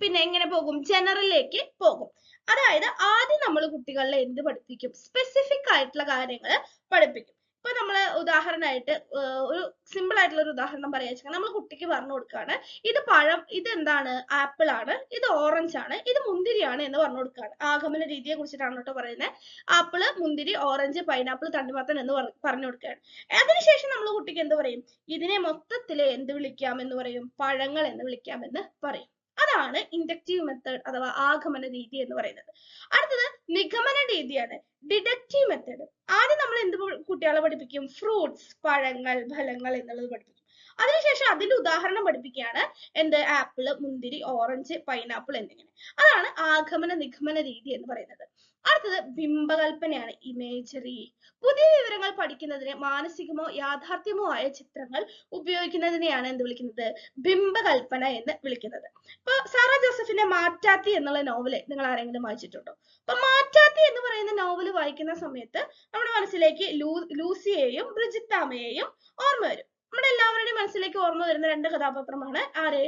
പിന്നെ എങ്ങനെ പോകും? ജനറലിലേക്ക് പോകും. അതായത് ആദ്യം നമ്മൾ കുട്ടികളെ എന്ത് പഠിപ്പിക്കും? സ്പെസിഫിക് ആയിട്ടുള്ള കാര്യങ്ങൾ പഠിപ്പിക്കും. ഇപ്പൊ നമ്മള് ഉദാഹരണമായിട്ട് ഒരു സിമ്പിൾ ആയിട്ടുള്ള ഒരു ഉദാഹരണം പറയാ വെച്ചാൽ നമ്മൾ കുട്ടിക്ക് പറഞ്ഞു കൊടുക്കുകയാണ്, ഇത് പഴം, ഇത് എന്താണ്? ആപ്പിൾ ആണ്, ഇത് ഓറഞ്ച് ആണ്, ഇത് മുന്തിരിയാണ് എന്ന് പറഞ്ഞു കൊടുക്കുകയാണ്. ആഗമന രീതിയെ കുറിച്ചിട്ടാണ് കേട്ടോ പറയുന്നത്. ആപ്പിള്, മുന്തിരി, ഓറഞ്ച്, പൈനാപ്പിൾ, തണ്ണിമത്തൻ എന്ന് പറഞ്ഞു കൊടുക്കുകയാണ്. അതിനുശേഷം നമ്മൾ കുട്ടിക്ക് എന്ത് പറയും? ഇതിനെ മൊത്തത്തിൽ എന്ത് വിളിക്കാം എന്ന് പറയും? പഴങ്ങൾ എന്ന് വിളിക്കാം എന്ന് പറയും. അതാണ് ഇൻഡക്റ്റീവ് മെത്തേഡ് അഥവാ ആഗമന രീതി എന്ന് പറയുന്നത്. അടുത്തത് നിഗമന രീതിയാണ്, ഡിഡക്റ്റീവ് മെത്തേഡ്. ആദ്യം നമ്മൾ എന്ത് കുട്ടികളെ പഠിപ്പിക്കും? ഫ്രൂട്ട്സ്, പഴങ്ങൾ, ഫലങ്ങൾ എന്നുള്ളത് പഠിപ്പിക്കും. അതിനുശേഷം അതിന്റെ ഉദാഹരണം പഠിപ്പിക്കുകയാണ്. എന്ത്? ആപ്പിള്, മുന്തിരി, ഓറഞ്ച്, പൈനാപ്പിൾ എന്നിങ്ങനെ. അതാണ് ആഗമന നിഗമന രീതി എന്ന് പറയുന്നത്. അടുത്തത് ബിംബകൽപ്പനയാണ്, ഇമേജറി. പുതിയ വിവരങ്ങൾ പഠിക്കുന്നതിന് മാനസികമോ യാഥാർത്ഥ്യമോ ആയ ചിത്രങ്ങൾ ഉപയോഗിക്കുന്നതിനെയാണ് എന്ത് വിളിക്കുന്നത്? ബിംബകൽപ്പന എന്ന് വിളിക്കുന്നത്. ഇപ്പൊ സാറാ ജോസഫിന്റെ മാറ്റാത്തി എന്നുള്ള നോവല് നിങ്ങൾ ആരെങ്കിലും വായിച്ചിട്ടുണ്ടോ? അപ്പൊ മാറ്റാത്തി എന്ന് പറയുന്ന നോവല് വായിക്കുന്ന സമയത്ത് നമ്മുടെ മനസ്സിലേക്ക് ലൂസിയെയും ബ്രിജിത്താമ്മയെയും ഓർമ്മ വരും. നമ്മുടെ എല്ലാവരുടെയും മനസ്സിലേക്ക് ഓർമ്മ വരുന്ന രണ്ട് കഥാപാത്രമാണ് ആര്?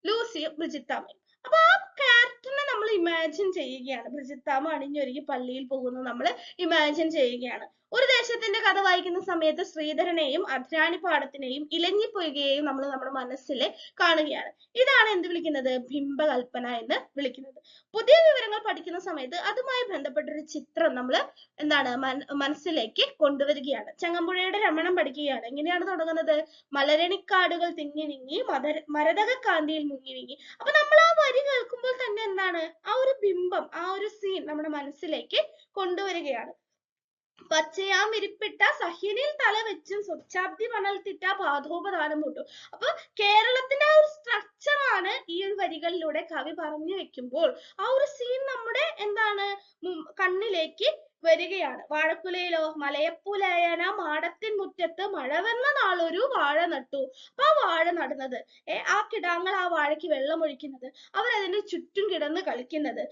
ലൂസിയും ബ്രിജിത്താമ്മയും. അപ്പൊ ആ ക്യാരക്ടറിനെ നമ്മൾ ഇമാജിൻ ചെയ്യുകയാണ്. ബ്രിജിത്താമ്മ അണിഞ്ഞൊരുങ്ങി പള്ളിയിൽ പോകുന്നത് നമ്മൾ ഇമാജിൻ ചെയ്യുകയാണ്. ഒരു ദേശത്തിന്റെ കഥ വായിക്കുന്ന സമയത്ത് ശ്രീധരനെയും അധ്രാണിപ്പാടത്തിനെയും ഇലഞ്ഞിപ്പൊയ്കയെയും നമ്മൾ നമ്മുടെ മനസ്സിൽ കാണുകയാണ്. ഇതാണ് എന്ത് വിളിക്കുന്നത്? ബിംബകൽപ്പന എന്ന് വിളിക്കുന്നത്. പുതിയ വിവരങ്ങൾ പഠിക്കുന്ന സമയത്ത് അതുമായി ബന്ധപ്പെട്ടൊരു ചിത്രം നമ്മൾ എന്താണ് മനസ്സിലേക്ക് കൊണ്ടുവരികയാണ്. ചങ്ങമ്പുഴയുടെ രമണം പഠിക്കുകയാണ്. എങ്ങനെയാണ് തുടങ്ങുന്നത്? മലരണിക്കാടുകൾ തിങ്ങി വിങ്ങി മരതക കാന്തിയിൽ മുങ്ങി വിങ്ങി. അപ്പൊ നമ്മൾ ആ വരി കേൾക്കുമ്പോൾ തന്നെ എന്താണ്? ആ ഒരു ബിംബം, ആ ഒരു സീൻ നമ്മുടെ മനസ്സിലേക്ക് കൊണ്ടുവരികയാണ്. പച്ചയാം വിരിപ്പിട്ട സഹ്യനിൽ തല വെച്ചും സ്വച്ഛാബ്ദി മണൽത്തിട്ട പാദോപദാനം മുട്ടു. അപ്പൊ കേരളത്തിന്റെ ആ ഒരു സ്ട്രക്ചറാണ് ഈ ഒരു വരികളിലൂടെ കവി പറഞ്ഞു വെക്കുമ്പോൾ ആ ഒരു സീൻ നമ്മുടെ എന്താണ് കണ്ണിലേക്ക് വരികയാണ്. വാഴക്കുലയിലോ? മലയപ്പുലയന മാടത്തിൻ മുറ്റത്ത് മഴ വന്ന നാളൊരു വാഴ നട്ടു. അപ്പൊ ആ വാഴ നടുന്നത്, ആ കിടാങ്ങൾ ആ വാഴയ്ക്ക് വെള്ളം ഒഴിക്കുന്നത്, അവരതിന് ചുറ്റും കിടന്ന് കളിക്കുന്നത്,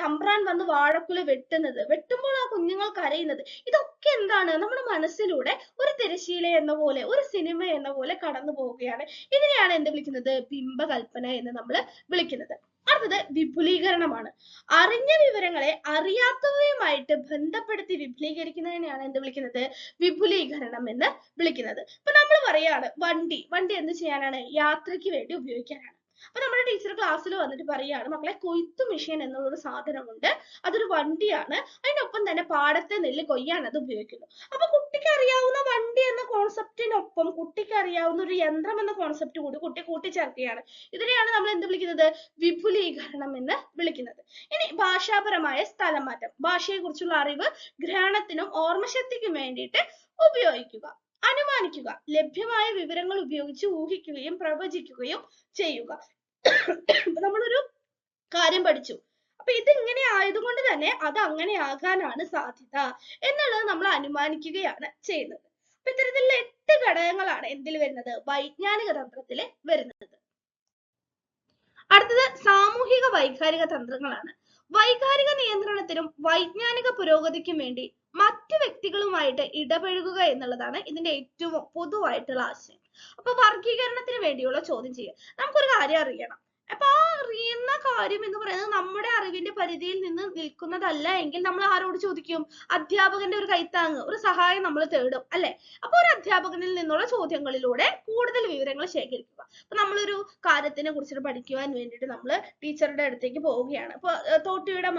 തമ്പ്രാൻ വന്ന് വാഴക്കുല വെട്ടുമ്പോൾ ആ കുഞ്ഞുങ്ങൾ കരയുന്നത്, ഇതൊക്കെ എന്താണ്? നമ്മുടെ മനസ്സിലൂടെ ഒരു തിരശീല എന്ന പോലെ, ഒരു സിനിമ എന്ന പോലെ കടന്നു പോവുകയാണ്. ഇതിനെയാണ് എന്ത് വിളിക്കുന്നത്? ബിംബകൽപ്പന എന്ന് നമ്മൾ വിളിക്കുന്നത്. അടുത്തത് വിപുലീകരണമാണ്. അറിഞ്ഞ വിവരങ്ങളെ അറിയാത്തവയുമായിട്ട് ബന്ധപ്പെടുത്തി വിപുലീകരിക്കുന്നതിനെയാണ് എന്ത് വിളിക്കുന്നത്? വിപുലീകരണം എന്ന് വിളിക്കുന്നത്. ഇപ്പൊ നമ്മൾ പറയാണ് വണ്ടി എന്ത് ചെയ്യാനാണ്? യാത്രയ്ക്ക് വേണ്ടി ഉപയോഗിക്കാനാണ്. അപ്പൊ നമ്മുടെ ടീച്ചർ ക്ലാസ്സിൽ വന്നിട്ട് പറയാണ്, മക്കളെ കൊയ്ത്തു മെഷീൻ എന്നുള്ളൊരു സാധനമുണ്ട്, അതൊരു വണ്ടിയാണ്, അതിനൊപ്പം തന്നെ പാടത്തെ നെല്ല് കൊയ്യാൻ അത് ഉപയോഗിക്കുന്നു. അപ്പൊ കുട്ടിക്ക് അറിയാവുന്ന വണ്ടി എന്ന കോൺസെപ്റ്റിനൊപ്പം കുട്ടിക്ക് അറിയാവുന്ന ഒരു യന്ത്രം എന്ന കോൺസെപ്റ്റ് കൂടി കുട്ടി കൂട്ടിച്ചേർക്കുകയാണ്. ഇതിനെയാണ് നമ്മൾ എന്ത് വിളിക്കുന്നത്? വിപുലീകരണം എന്ന് വിളിക്കുന്നത്. ഇനി ഭാഷാപരമായ സ്ഥലം മാറ്റം. ഭാഷയെ കുറിച്ചുള്ള അറിവ് ഗ്രഹണത്തിനും ഓർമ്മശക്തിക്കും വേണ്ടിയിട്ട് ഉപയോഗിക്കുക. അനുമാനിക്കുക. ലഭ്യമായ വിവരങ്ങൾ ഉപയോഗിച്ച് ഊഹിക്കുകയും പ്രവചിക്കുകയും ചെയ്യുക. നമ്മളൊരു കാര്യം പഠിച്ചു, അപ്പൊ ഇത് ഇങ്ങനെ ആയതുകൊണ്ട് തന്നെ അത് അങ്ങനെ ആകാനാണ് സാധ്യത എന്നുള്ളത് നമ്മൾ അനുമാനിക്കുകയാണ് ചെയ്യുന്നത്. അപ്പൊ ഇത്തരത്തിലുള്ള 8 ഘടകങ്ങളാണ് എന്തിൽ വരുന്നത്? വൈജ്ഞാനിക തന്ത്രത്തിൽ വരുന്നത്. അടുത്തത് സാമൂഹിക വൈകാരിക തന്ത്രങ്ങളാണ്. വൈകാരിക നിയന്ത്രണത്തിനും വൈജ്ഞാനിക പുരോഗതിക്കും വേണ്ടി മറ്റു വ്യക്തികളുമായിട്ട് ഇടപഴകുക എന്നുള്ളതാണ് ഇതിന്റെ ഏറ്റവും പൊതുവായിട്ടുള്ള ആശയം. അപ്പൊ വർഗീകരണത്തിന് വേണ്ടിയുള്ള ചോദ്യം ചെയ്യുക. നമുക്കൊരു കാര്യം അറിയണം. അപ്പൊ ആ അറിയുന്ന കാര്യം എന്ന് പറയുന്നത് നമ്മുടെ അറിവിന്റെ പരിധിയിൽ നിന്ന് നിൽക്കുന്നതല്ല എങ്കിൽ നമ്മൾ ആരോട് ചോദിക്കും? അധ്യാപകന്റെ ഒരു കൈത്താങ്ങ്, ഒരു സഹായം നമ്മൾ തേടും, അല്ലെ? അപ്പൊ ഒരു അധ്യാപകനിൽ നിന്നുള്ള ചോദ്യങ്ങളിലൂടെ കൂടുതൽ വിവരങ്ങൾ ശേഖരിക്കുക. അപ്പൊ നമ്മളൊരു കാര്യത്തിനെ കുറിച്ചിട്ട് പഠിക്കുവാൻ വേണ്ടിയിട്ട് നമ്മൾ ടീച്ചറുടെ അടുത്തേക്ക് പോവുകയാണ്. അപ്പൊ തോട്ടിയുടെ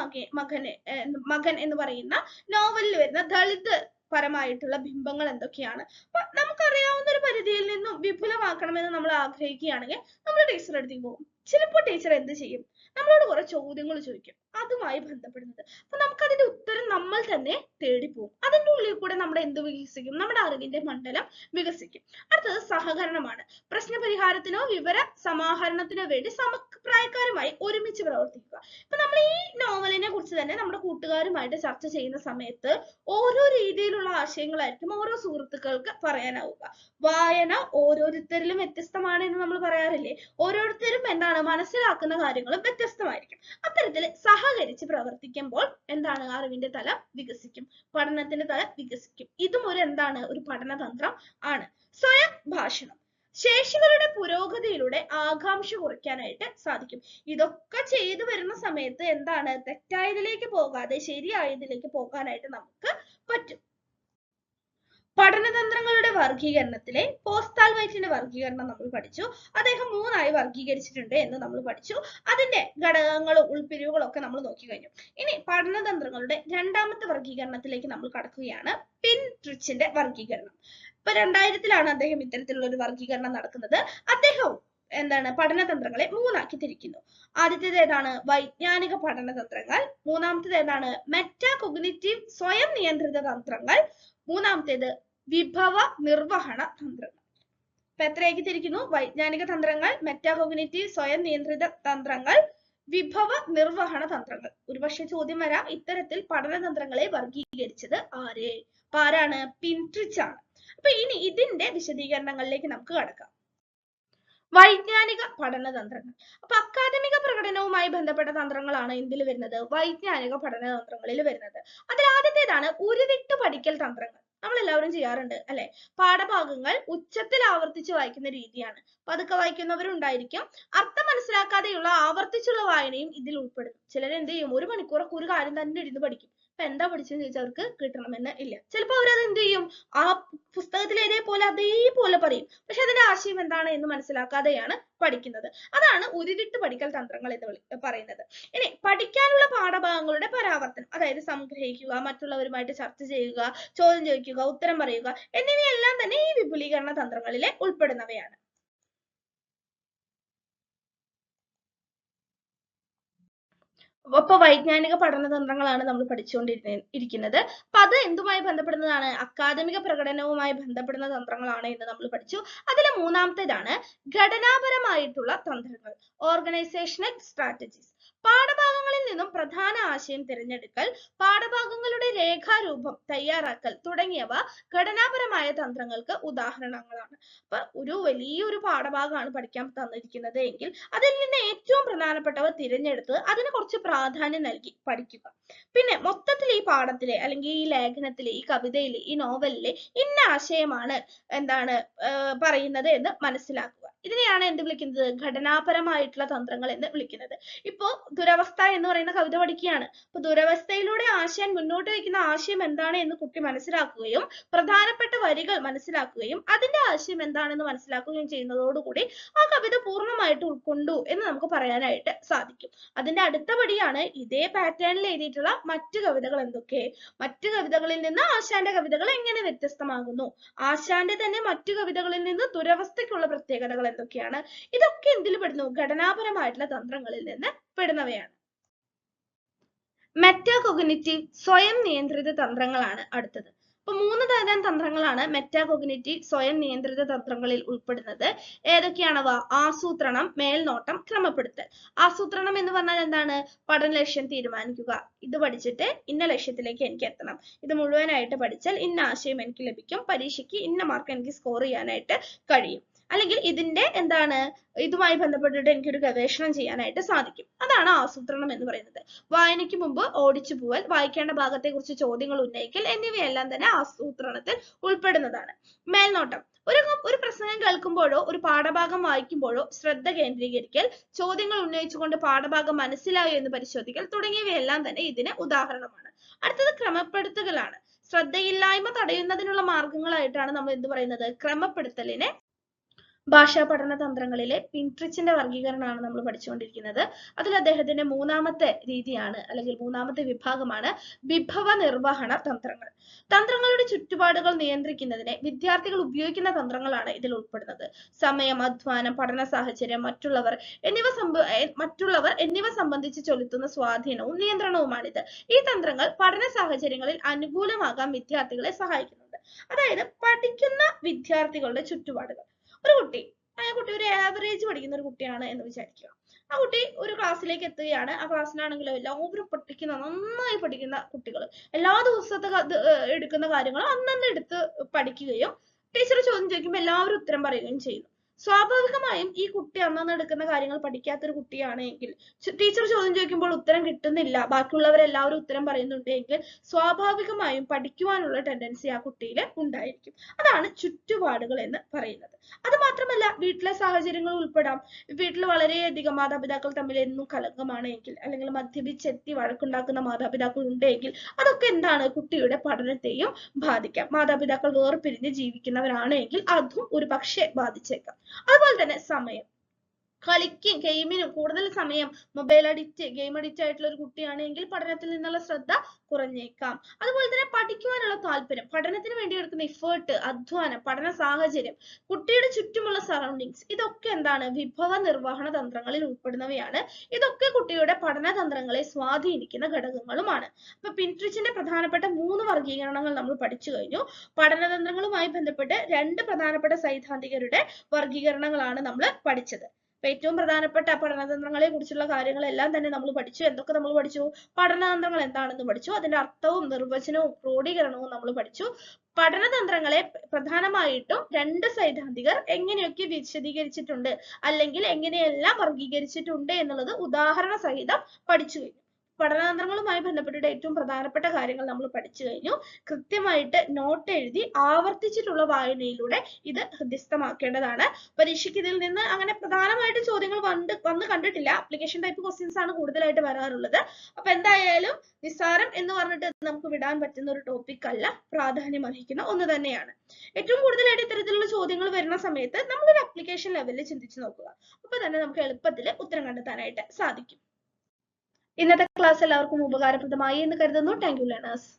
മകൻ എന്ന് പറയുന്ന നോവലിൽ വരുന്ന ദളിത് പരമായിട്ടുള്ള ബിംബങ്ങൾ എന്തൊക്കെയാണ്? അപ്പൊ നമുക്കറിയാവുന്ന ഒരു പരിധിയിൽ നിന്നും വിപുലമാക്കണമെന്ന് നമ്മൾ ആഗ്രഹിക്കുകയാണെങ്കിൽ നമ്മൾ ടീച്ചറുടെ അടുത്തേക്ക് പോകും. ചിലപ്പോൾ ടീച്ചർ എന്ത് ചെയ്യും? നമ്മളോട് കുറെ ചോദ്യങ്ങൾ ചോദിക്കും അതുമായി ബന്ധപ്പെടുന്നത്. അപ്പൊ നമുക്ക് അതിന്റെ ഉത്തരം നമ്മൾ തന്നെ തേടിപ്പോകും. അതിന്റെ ഉള്ളിൽ കൂടെ നമ്മുടെ എന്ത് വികസിക്കും? നമ്മുടെ അറിവിന്റെ മണ്ഡലം വികസിക്കും. അടുത്തത് സഹകരണമാണ്. പ്രശ്നപരിഹാരത്തിനോ വിവര സമാഹരണത്തിനോ വേണ്ടി സമപ്രായക്കാരുമായി ഒരുമിച്ച് പ്രവർത്തിക്കുക. ഇപ്പൊ നമ്മൾ ഈ നോവലിനെ കുറിച്ച് തന്നെ നമ്മുടെ കൂട്ടുകാരുമായിട്ട് ചർച്ച ചെയ്യുന്ന സമയത്ത് ഓരോ രീതിയിലുള്ള ആശയങ്ങളായിരിക്കും ഓരോ സുഹൃത്തുക്കൾക്ക് പറയാനാവുക. വായന ഓരോരുത്തരിലും വ്യത്യസ്തമാണ് എന്ന് നമ്മൾ പറയാറില്ലേ? ഓരോരുത്തരും എന്താണ് മനസ്സിലാക്കുന്ന കാര്യങ്ങളും വ്യത്യസ്തമായിരിക്കും. അത്തരത്തിൽ സഹകരിച്ച് പ്രവർത്തിക്കുമ്പോൾ എന്താണ്? അറിവിന്റെ തലം വികസിക്കും, പഠനത്തിന്റെ തലം വികസിക്കും. ഇതും ഒരു എന്താണ്? ഒരു പഠനതന്ത്രം ആണ്. സ്വയം ഭാഷണം. ശേഷികളുടെ പുരോഗതിയിലൂടെ ആകാംക്ഷ കുറയ്ക്കാനായിട്ട് സാധിക്കും. ഇതൊക്കെ ചെയ്തു വരുന്ന സമയത്ത് എന്താണ്? തെറ്റായതിലേക്ക് പോകാതെ ശരിയായതിലേക്ക് പോകാനായിട്ട് നമുക്ക് പറ്റും. പഠനതന്ത്രങ്ങളുടെ വർഗീകരണത്തിലെ പോസ്റ്റാൽവൈറ്റിന്റെ വർഗീകരണം നമ്മൾ പഠിച്ചു. അദ്ദേഹം 3 ആയി വർഗീകരിച്ചിട്ടുണ്ട് എന്ന് നമ്മൾ പഠിച്ചു. അതിന്റെ ഘടകങ്ങളും ഉൾപിരിവുകളും ഒക്കെ നമ്മൾ നോക്കി കഴിഞ്ഞു. ഇനി പഠനതന്ത്രങ്ങളുടെ രണ്ടാമത്തെ വർഗീകരണത്തിലേക്ക് നമ്മൾ കടക്കുകയാണ്. പിൻട്രിച്ചിന്റെ വർഗീകരണം. ഇപ്പൊ 2000-ലാണ് അദ്ദേഹം ഇത്തരത്തിലുള്ള ഒരു വർഗീകരണം നടക്കുന്നത്. അദ്ദേഹവും എന്താണ്? പഠനതന്ത്രങ്ങളെ 3 ആക്കി തിരിക്കുന്നു. ആദ്യത്തേത് ഏതാണ്? വൈജ്ഞാനിക പഠനതന്ത്രങ്ങൾ. മൂന്നാമത്തേത് ഏതാണ്? മെറ്റാകോഗ്നിറ്റീവ് സ്വയം നിയന്ത്രിത തന്ത്രങ്ങൾ. മൂന്നാമത്തേത് വിഭവ നിർവഹണ തന്ത്രങ്ങൾ. അപ്പൊ എത്രയാക്കി തിരിക്കുന്നു? വൈജ്ഞാനിക തന്ത്രങ്ങൾ, മെറ്റാകോഗ്നിറ്റീവ് സ്വയം നിയന്ത്രിത തന്ത്രങ്ങൾ, വിഭവ നിർവഹണ തന്ത്രങ്ങൾ. ഒരുപക്ഷെ ചോദ്യം വരാം, ഇത്തരത്തിൽ പഠനതന്ത്രങ്ങളെ വർഗീകരിച്ചത് ആര്? അപ്പൊ ആരാണ്? പിൻട്രിച്ച് ആണ്. അപ്പൊ ഇനി ഇതിന്റെ വിശദീകരണങ്ങളിലേക്ക് നമുക്ക് കടക്കാം. വൈജ്ഞാനിക പഠനതന്ത്രങ്ങൾ. അപ്പൊ അക്കാദമിക പ്രകടനവുമായി ബന്ധപ്പെട്ട തന്ത്രങ്ങളാണ് എന്തിൽ വരുന്നത്? വൈജ്ഞാനിക പഠനതന്ത്രങ്ങളിൽ വരുന്നത്. അതിൽ ആദ്യത്തേതാണ് ഉരുവിട്ട് പഠിക്കൽ തന്ത്രങ്ങൾ. നമ്മൾ എല്ലാവരും ചെയ്യാറുണ്ട് അല്ലെ? പാഠഭാഗങ്ങൾ ഉച്ചത്തിൽ ആവർത്തിച്ച് വായിക്കുന്ന രീതിയാണ്. പതുക്കെ വായിക്കുന്നവരുണ്ടായിരിക്കും. അർത്ഥം മനസ്സിലാക്കാതെയുള്ള ആവർത്തിച്ചുള്ള വായനയും ഇതിൽ ഉൾപ്പെടുന്നു. ചിലർ എന്ത് ചെയ്യും? 1 മണിക്കൂറൊക്കെ ഒരു കാര്യം തന്നെ ഇരുന്ന് പഠിക്കും. അപ്പൊ എന്താ പഠിച്ചെന്ന് ചോദിച്ചാൽ അവർക്ക് കിട്ടണമെന്ന് ഇല്ല. ചിലപ്പോൾ അവരത് എന്ത് ചെയ്യും? ആ പുസ്തകത്തിൽ അതേപോലെ പറയും. പക്ഷെ അതിന്റെ ആശയം എന്താണ് എന്ന് മനസ്സിലാക്കാതെയാണ് പഠിക്കുന്നത്. അതാണ് ഉരുവിട്ട് പഠിക്കൽ തന്ത്രങ്ങൾ എന്ന് പറയുന്നത്. ഇനി പഠിക്കാനുള്ള പാഠഭാഗങ്ങളുടെ പരാവർത്തനം, അതായത് സംഗ്രഹിക്കുക, മറ്റുള്ളവരുമായിട്ട് ചർച്ച ചെയ്യുക, ചോദ്യം ചോദിക്കുക, ഉത്തരം പറയുക എന്നിവയെല്ലാം തന്നെ ഈ വിപുലീകരണ തന്ത്രങ്ങളിലെ ഉൾപ്പെടുന്നവയാണ്. അപ്പൊ വൈജ്ഞാനിക പഠനതന്ത്രങ്ങളാണ് നമ്മൾ പഠിച്ചുകൊണ്ടിരിക്കുന്നത്. അപ്പൊ അത് എന്തുമായി ബന്ധപ്പെടുന്നതാണ്? അക്കാദമിക പ്രകടനവുമായി ബന്ധപ്പെടുന്ന തന്ത്രങ്ങളാണ് എന്ന് നമ്മൾ പഠിച്ചു. അതിലെ മൂന്നാമത്തേതാണ് ഘടനാപരമായിട്ടുള്ള തന്ത്രങ്ങൾ, ഓർഗനൈസേഷണൽ സ്ട്രാറ്റജീസ്. പാഠഭാഗങ്ങളിൽ നിന്നും പ്രധാന ആശയം തിരഞ്ഞെടുക്കൽ, പാഠഭാഗങ്ങളുടെ രേഖാരൂപം തയ്യാറാക്കൽ തുടങ്ങിയവ ഘടനാപരമായ തന്ത്രങ്ങൾക്ക് ഉദാഹരണങ്ങളാണ്. അപ്പൊ വലിയൊരു പാഠഭാഗമാണ് പഠിക്കാൻ തന്നിരിക്കുന്നത് എങ്കിൽ അതിൽ നിന്ന് ഏറ്റവും പ്രധാനപ്പെട്ടവ തിരഞ്ഞെടുത്ത് അതിന് കുറച്ച് പ്രാധാന്യം നൽകി പഠിക്കുക. പിന്നെ മൊത്തത്തിൽ ഈ പാഠത്തിലെ അല്ലെങ്കിൽ ഈ ലേഖനത്തിലെ, ഈ കവിതയിലെ, ഈ നോവലിലെ ഇന്ന ആശയമാണ് പറയുന്നത് എന്ന് മനസ്സിലാക്കുക. ഇതിനെയാണ് എന്ത് വിളിക്കുന്നത്? ഘടനാപരമായിട്ടുള്ള തന്ത്രങ്ങൾ എന്ന് വിളിക്കുന്നത്. ഇപ്പോ ദുരവസ്ഥ എന്ന് പറയുന്ന കവിത പഠിക്കുകയാണ്. അപ്പൊ ദുരവസ്ഥയിലൂടെ ആശാൻ മുന്നോട്ട് വയ്ക്കുന്ന ആശയം എന്താണ് എന്ന് കുട്ടി മനസ്സിലാക്കുകയും പ്രധാനപ്പെട്ട വരികൾ മനസ്സിലാക്കുകയും അതിന്റെ ആശയം എന്താണെന്ന് മനസ്സിലാക്കുകയും ചെയ്യുന്നതോടുകൂടി ആ കവിത പൂർണ്ണമായിട്ട് ഉൾക്കൊണ്ടു എന്ന് നമുക്ക് പറയാനായിട്ട് സാധിക്കും. അതിന്റെ അടുത്ത പടിയാണ് ഇതേ പാറ്റേണിൽ എഴുതിയിട്ടുള്ള മറ്റു കവിതകൾ എന്തൊക്കെ, മറ്റു കവിതകളിൽ നിന്ന് ആശാന്റെ കവിതകൾ എങ്ങനെ വ്യത്യസ്തമാകുന്നു, ആശാന്റെ തന്നെ മറ്റു കവിതകളിൽ നിന്ന് ദുരവസ്ഥയ്ക്കുള്ള പ്രത്യേകതകൾ എന്തൊക്കെയാണ്. ഇതൊക്കെ എന്തിൽ പെടുന്നു? ഘടനാപരമായിട്ടുള്ള തന്ത്രങ്ങളിൽ നിന്ന് പെടുന്നവയാണ്. മെറ്റാകോഗ്നിറ്റീവ് സ്വയം നിയന്ത്രിത തന്ത്രങ്ങളാണ് അടുത്തത്. അപ്പൊ 3 തരം തന്ത്രങ്ങളാണ് മെറ്റാകോഗ്നിറ്റീവ് സ്വയം നിയന്ത്രിത തന്ത്രങ്ങളിൽ ഉൾപ്പെടുന്നത്. ഏതൊക്കെയാണവ? ആസൂത്രണം, മേൽനോട്ടം, ക്രമപ്പെടുത്തൽ. ആസൂത്രണം എന്ന് പറഞ്ഞാൽ എന്താണ്? പഠന ലക്ഷ്യം തീരുമാനിക്കുക. ഇത് പഠിച്ചിട്ട് ഇന്ന ലക്ഷ്യത്തിലേക്ക് എനിക്ക് എത്തണം, ഇത് മുഴുവനായിട്ട് പഠിച്ചാൽ ഇന്ന ആശയം എനിക്ക് ലഭിക്കും, പരീക്ഷയ്ക്ക് ഇന്ന മാർക്ക് എനിക്ക് സ്കോർ ചെയ്യാനായിട്ട് കഴിയും, അല്ലെങ്കിൽ ഇതിന്റെ ഇതുമായി ബന്ധപ്പെട്ടിട്ട് എനിക്കൊരു ഗവേഷണം ചെയ്യാനായിട്ട് സാധിക്കും. അതാണ് ആസൂത്രണം എന്ന് പറയുന്നത്. വായനയ്ക്ക് മുമ്പ് ഓടിച്ചു പോവൽ, വായിക്കേണ്ട ഭാഗത്തെ കുറിച്ച് ചോദ്യങ്ങൾ ഉന്നയിക്കൽ എന്നിവയെല്ലാം തന്നെ ആസൂത്രണത്തിൽ ഉൾപ്പെടുന്നതാണ്. മേൽനോട്ടം ഒരു പ്രസംഗം കേൾക്കുമ്പോഴോ ഒരു പാഠഭാഗം വായിക്കുമ്പോഴോ ശ്രദ്ധ കേന്ദ്രീകരിക്കൽ, ചോദ്യങ്ങൾ ഉന്നയിച്ചുകൊണ്ട് പാഠഭാഗം മനസ്സിലായോ എന്ന് പരിശോധിക്കൽ തുടങ്ങിയവയെല്ലാം തന്നെ ഇതിന് ഉദാഹരണമാണ്. അടുത്തത് ക്രമപ്പെടുത്തലാണ്. ശ്രദ്ധയില്ലായ്മ തടയുന്നതിനുള്ള മാർഗങ്ങളായിട്ടാണ് നമ്മൾ എന്ത് പറയുന്നത്? ക്രമപ്പെടുത്തലിനെ ഭാഷാ പഠന തന്ത്രങ്ങളിലെ പിൻട്രിച്ചിന്റെ വർഗീകരണമാണ് നമ്മൾ പഠിച്ചുകൊണ്ടിരിക്കുന്നത്. അതിൽ അദ്ദേഹത്തിന്റെ മൂന്നാമത്തെ രീതിയാണ് അല്ലെങ്കിൽ മൂന്നാമത്തെ വിഭാഗമാണ് വിഭവ നിർവഹണ തന്ത്രങ്ങൾ. തന്ത്രങ്ങളുടെ ചുറ്റുപാടുകൾ നിയന്ത്രിക്കുന്നതിന് വിദ്യാർത്ഥികൾ ഉപയോഗിക്കുന്ന തന്ത്രങ്ങളാണ് ഇതിൽ ഉൾപ്പെടുന്നത്. സമയം, അധ്വാനം, പഠന സാഹചര്യം, മറ്റുള്ളവർ എന്നിവ സംബന്ധിച്ച് ചെലുത്തുന്ന സ്വാധീനവും നിയന്ത്രണവുമാണിത്. ഈ തന്ത്രങ്ങൾ പഠന സാഹചര്യങ്ങളിൽ അനുകൂലമാകാൻ വിദ്യാർത്ഥികളെ സഹായിക്കുന്നുണ്ട്. അതായത് പഠിക്കുന്ന വിദ്യാർത്ഥികളുടെ ചുറ്റുപാടുകൾ. ഒരു കുട്ടി ഒരു ആവറേജ് പഠിക്കുന്ന ഒരു കുട്ടിയാണ് എന്ന് വിചാരിക്കുക. ആ കുട്ടി ഒരു ക്ലാസ്സിലേക്ക് എത്തുകയാണ്. ആ ക്ലാസ്സിലാണെങ്കിലോ എല്ലാവരും നന്നായി പഠിക്കുന്ന കുട്ടികൾ എല്ലാ ദിവസത്തെ എടുക്കുന്ന കാര്യങ്ങൾ അന്നന്ന് എടുത്ത് പഠിക്കുകയും ടീച്ചർ ചോദ്യം ചോദിക്കുമ്പോൾ എല്ലാവരും ഉത്തരം പറയുകയും ചെയ്യുന്നു. സ്വാഭാവികമായും ഈ കുട്ടി അന്നന്ന് എടുക്കുന്ന കാര്യങ്ങൾ പഠിക്കാത്തൊരു കുട്ടിയാണെങ്കിൽ, ടീച്ചർ ചോദ്യം ചോദിക്കുമ്പോൾ ഉത്തരം കിട്ടുന്നില്ല, ബാക്കിയുള്ളവരെല്ലാവരും ഉത്തരം പറയുന്നുണ്ടെങ്കിൽ സ്വാഭാവികമായും പഠിക്കുവാനുള്ള ടെൻഡൻസി ആ കുട്ടിയിൽ ഉണ്ടായിരിക്കും. അതാണ് ചുറ്റുപാടുകൾ എന്ന് പറയുന്നത്. അത് മാത്രമല്ല വീട്ടിലെ സാഹചര്യങ്ങൾ ഉൾപ്പെടാം. വീട്ടിൽ വളരെയധികം മാതാപിതാക്കൾ തമ്മിൽ എന്നും കലഹമാണ് എങ്കിൽ, അല്ലെങ്കിൽ മദ്യപിച്ചെത്തി വഴക്കുണ്ടാക്കുന്ന മാതാപിതാക്കൾ ഉണ്ടെങ്കിൽ അതൊക്കെ കുട്ടിയുടെ പഠനത്തെയും ബാധിക്കാം. മാതാപിതാക്കൾ വേർപിരിഞ്ഞ് ജീവിക്കുന്നവരാണ് എങ്കിൽ അതും ഒരു പക്ഷേ ബാധിച്ചേക്കാം. അതുപോലെ തന്നെ സമയം. ഗെയിമിനും കൂടുതൽ സമയം മൊബൈൽ അഡിക്റ്റ്, ഗെയിം അഡിക്റ്റ് ആയിട്ടുള്ള ഒരു കുട്ടിയാണെങ്കിൽ പഠനത്തിൽ നിന്നുള്ള ശ്രദ്ധ കുറഞ്ഞേക്കാം. അതുപോലെ തന്നെ പഠിക്കുവാനുള്ള താല്പര്യം, പഠനത്തിന് വേണ്ടി എടുക്കുന്ന എഫേർട്ട്, അധ്വാനം, പഠന സാഹചര്യം, കുട്ടിയുടെ ചുറ്റുമുള്ള സറൗണ്ടിങ്സ്, ഇതൊക്കെ എന്താണ്? വിഭവ നിർവഹണ തന്ത്രങ്ങളിൽ ഉൾപ്പെടുന്നവയാണ്. ഇതൊക്കെ കുട്ടിയുടെ പഠനതന്ത്രങ്ങളെ സ്വാധീനിക്കുന്ന ഘടകങ്ങളുമാണ്. അപ്പൊ പിൻട്രിച്ചിന്റെ പ്രധാനപ്പെട്ട 3 വർഗീകരണങ്ങൾ നമ്മൾ പഠിച്ചു കഴിഞ്ഞു. പഠനതന്ത്രങ്ങളുമായി ബന്ധപ്പെട്ട് 2 പ്രധാനപ്പെട്ട സൈദ്ധാന്തികരുടെ വർഗീകരണങ്ങളാണ് നമ്മൾ പഠിച്ചത്. ഏറ്റവും പ്രധാനപ്പെട്ട പഠനതന്ത്രങ്ങളെ കുറിച്ചുള്ള കാര്യങ്ങളെല്ലാം തന്നെ നമ്മൾ പഠിച്ചു. എന്തൊക്കെ നമ്മൾ പഠിച്ചു? പഠനതന്ത്രങ്ങൾ എന്താണെന്ന് പഠിച്ചു, അതിന്റെ അർത്ഥവും നിർവചനവും ക്രോഡീകരണവും നമ്മൾ പഠിച്ചു. പഠനതന്ത്രങ്ങളെ പ്രധാനമായിട്ടും 2 സൈദ്ധാന്തികർ എങ്ങനെയൊക്കെ വിശദീകരിച്ചിട്ടുണ്ട്, അല്ലെങ്കിൽ എങ്ങനെയെല്ലാം വർഗീകരിച്ചിട്ടുണ്ട് എന്നുള്ളത് ഉദാഹരണ സഹിതം പഠിച്ചു കഴിഞ്ഞു. പഠനതന്ത്രങ്ങളുമായി ബന്ധപ്പെട്ടിട്ട് ഏറ്റവും പ്രധാനപ്പെട്ട കാര്യങ്ങൾ നമ്മൾ പഠിച്ചു കഴിഞ്ഞു. കൃത്യമായിട്ട് നോട്ട് എഴുതി ആവർത്തിച്ചിട്ടുള്ള വായനയിലൂടെ ഇത് ഹൃദിസ്ഥമാക്കേണ്ടതാണ്. പരീക്ഷയ്ക്ക് ഇതിൽ നിന്ന് അങ്ങനെ പ്രധാനമായിട്ട് ചോദ്യങ്ങൾ വന്ന് കണ്ടിട്ടില്ല. ആപ്ലിക്കേഷൻ ടൈപ്പ് ക്വസ്റ്റ്യൻസ് ആണ് കൂടുതലായിട്ട് വരാറുള്ളത്. അപ്പൊ എന്തായാലും നിസ്സാരം എന്ന് പറഞ്ഞിട്ട് നമുക്ക് വിടാൻ പറ്റുന്ന ഒരു ടോപ്പിക് അല്ല, പ്രാധാന്യം അർഹിക്കുന്ന ഒന്ന് തന്നെയാണ്. ഏറ്റവും കൂടുതലായിട്ട് ഇത്തരത്തിലുള്ള ചോദ്യങ്ങൾ വരുന്ന സമയത്ത് നമ്മളൊരു ആപ്ലിക്കേഷൻ ലെവലിൽ ചിന്തിച്ചു നോക്കുക. അപ്പൊ തന്നെ നമുക്ക് എളുപ്പത്തിൽ ഉത്തരം കണ്ടെത്താനായിട്ട് സാധിക്കും. ഇന്നത്തെ ക്ലാസ് എല്ലാവർക്കും ഉപകാരപ്രദമായി എന്ന് കരുതുന്നു. Thank you learners.